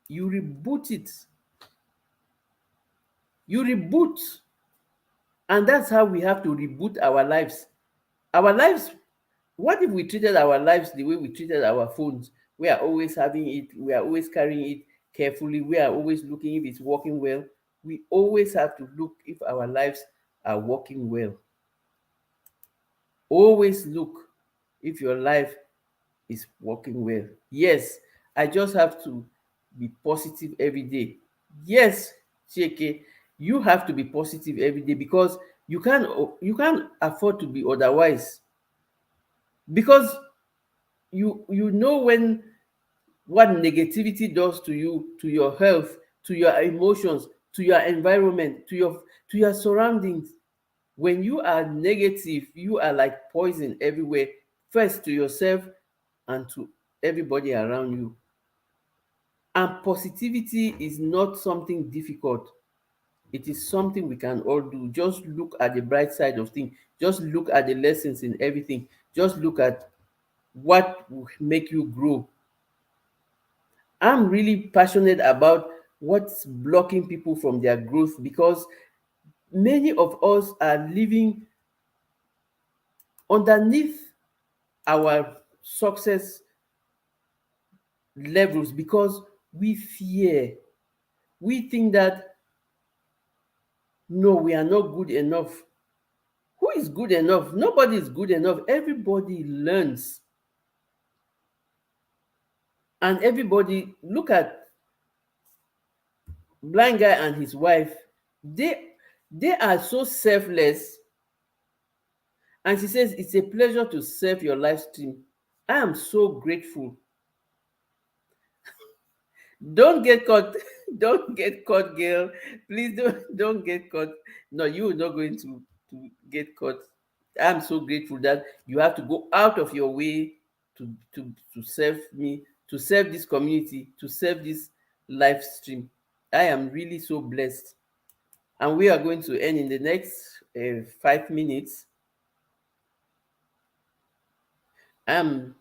You reboot it. You reboot. And that's how we have to reboot our lives. Our lives, what if we treated our lives the way we treated our phones? We are always having it, we are always carrying it carefully, we are always looking if it's working well. We always have to look if our lives are working well. Always look if your life is working well. Yes, I just have to be positive every day. Yes, Chike, you have to be positive every day because you can't afford to be otherwise. Because you know when what negativity does to you, to your health, to your emotions, to your environment, to your surroundings. When you are negative, you are like poison everywhere, first to yourself and to everybody around you. And positivity is not something difficult. It is something we can all do. Just look at the bright side of things. Just look at the lessons in everything. Just look at what will make you grow. I'm really passionate about what's blocking people from their growth because many of us are living underneath our success levels because we fear. We think that no, we are not good enough. Who is good enough? Nobody is good enough. Everybody learns. And everybody, look at blind guy and his wife. They are so selfless. And she says, it's a pleasure to serve your live stream. I am so grateful. Don't get caught. Don't get caught, girl. Please don't get caught. No, you are not going to get caught. I'm so grateful that you have to go out of your way to serve me, to serve this community, to serve this live stream. I am really so blessed. And we are going to end in the next 5 minutes. Um,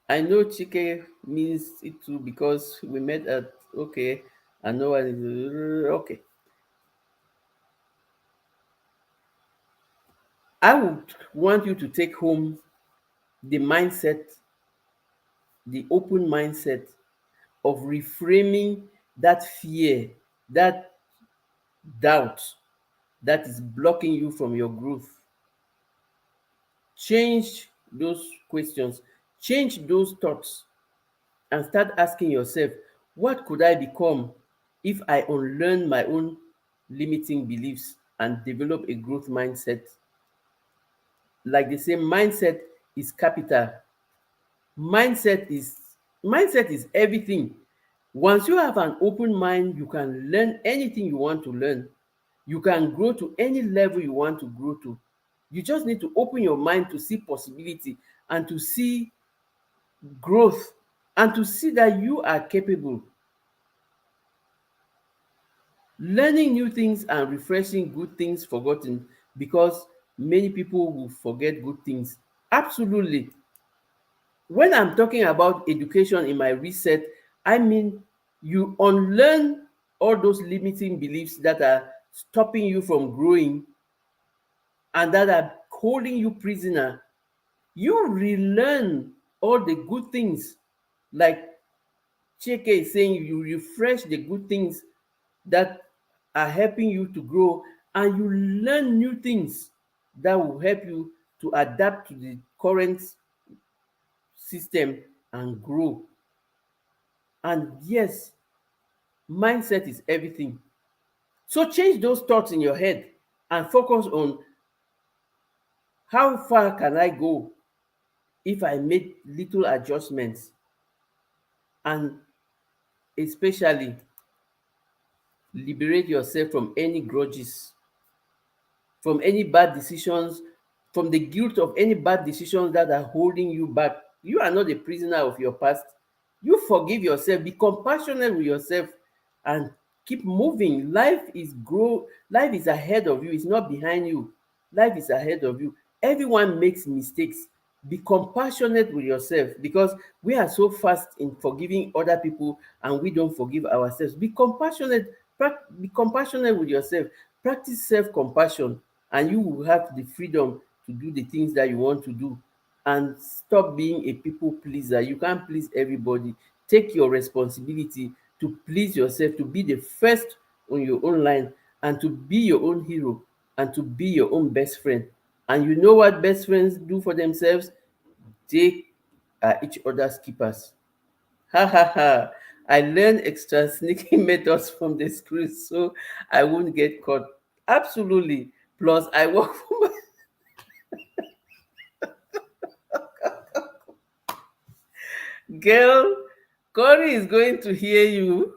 I know Chike means it too because we met at okay. I know what it is. Okay. I would want you to take home the mindset, the open mindset of reframing that fear, that doubt that is blocking you from your growth. Change those questions, change those thoughts, and start asking yourself, what could I become if I unlearn my own limiting beliefs and develop a growth mindset? Like they say, mindset is capital. Mindset is mindset is everything. Once you have an open mind, you can learn anything you want to learn. You can grow to any level you want to grow to. You just need to open your mind to see possibility and to see growth and to see that you are capable. Learning new things and refreshing good things forgotten, because many people will forget good things. Absolutely. When I'm talking about education in my reset, I mean you unlearn all those limiting beliefs that are stopping you from growing and that are holding you prisoner. You relearn all the good things, like Chike is saying, you refresh the good things that are helping you to grow, and you learn new things that will help you to adapt to the current system and grow. And yes, mindset is everything. So change those thoughts in your head and focus on how far can I go if I make little adjustments, and especially liberate yourself from any grudges, from any bad decisions, from the guilt of any bad decisions that are holding you back. You are not a prisoner of your past. You forgive yourself, be compassionate with yourself, and keep moving. Life is ahead of you, it's not behind you. Life is ahead of you. Everyone makes mistakes. Be compassionate with yourself, because we are so fast in forgiving other people and we don't forgive ourselves. Be compassionate. Be compassionate with yourself. Practice self-compassion, and you will have the freedom to do the things that you want to do. And stop being a people pleaser. You can't please everybody. Take your responsibility to please yourself, to be the first on your own line, and to be your own hero, and to be your own best friend. And you know what best friends do for themselves? They are each other's keepers. Ha ha ha. I learned extra sneaking methods from the script so I won't get caught. Absolutely. Plus, I work for my girl. Corey is going to hear you.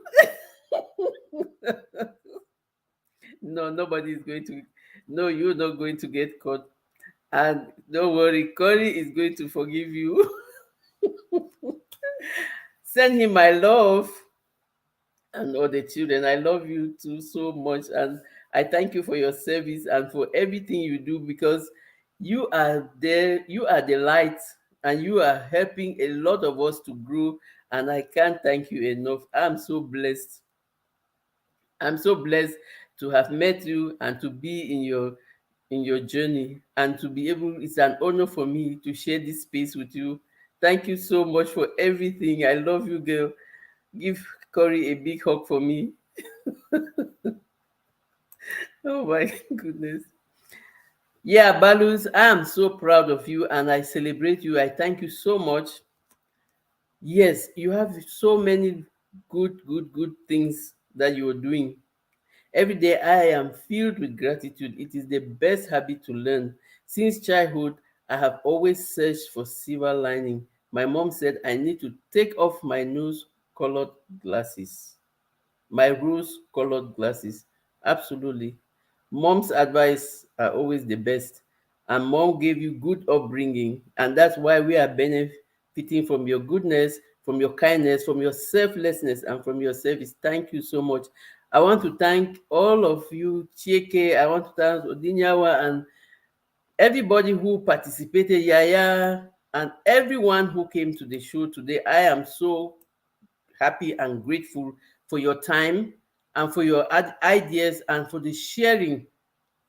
No, nobody is going to. No, you're not going to get caught. And don't worry, Corey is going to forgive you. Send him my love. And all the children, I love you too so much. And I thank you for your service and for everything you do, because you are there, you are the light, and you are helping a lot of us to grow. And I can't thank you enough. I'm so blessed. I'm so blessed to have met you and to be in your journey, and to be able, it's an honor for me to share this space with you. Thank you so much for everything. I love you, girl. Give Corey a big hug for me. Oh my goodness. Yeah, Balus, I am so proud of you and I celebrate you. I thank you so much. Yes, you have so many good things that you are doing. Every day I am filled with gratitude. It is the best habit to learn. Since childhood, I have always searched for silver lining. My mom said I need to take off my nose colored glasses. My rose colored glasses. Absolutely. Mom's advice are always the best. And mom gave you good upbringing. And that's why we are benefiting from your goodness, from your kindness, from your selflessness, and from your service. Thank you so much. I want to thank all of you, Chieke. I want to thank Odinyawa and everybody who participated, Yaya, and everyone who came to the show today. I am so happy and grateful for your time and for your ideas and for the sharing.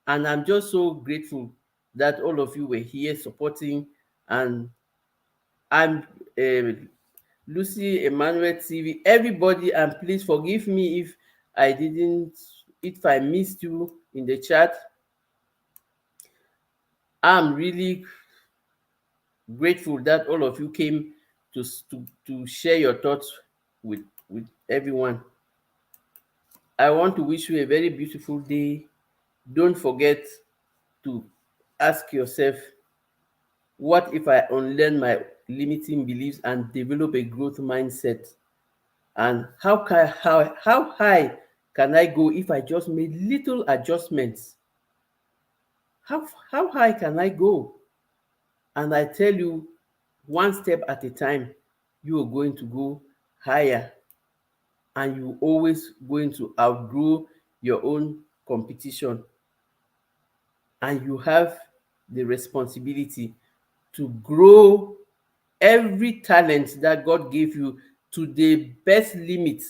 And I'm just so grateful that all of you were here supporting. And I'm Lucy Emmanuel TV, everybody, and please forgive me if I didn't, if I missed you in the chat. I'm really grateful that all of you came to share your thoughts with everyone. I want to wish you a very beautiful day. Don't forget to ask yourself, what if I unlearn my limiting beliefs and develop a growth mindset? And how high can I go if I just made little adjustments? How high can I go? And I tell you, one step at a time, you are going to go higher, and you always going to outgrow your own competition, and you have the responsibility to grow every talent that God gave you to the best limit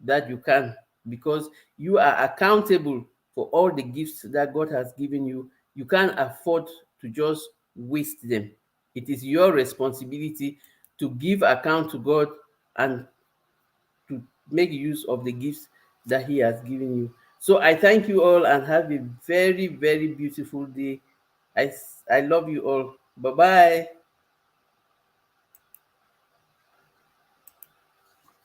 that you can, because you are accountable for all the gifts that God has given you. You can't afford to just waste them. It is your responsibility to give account to God and to make use of the gifts that He has given you. So I thank you all and have a very, very beautiful day. I love you all. Bye bye.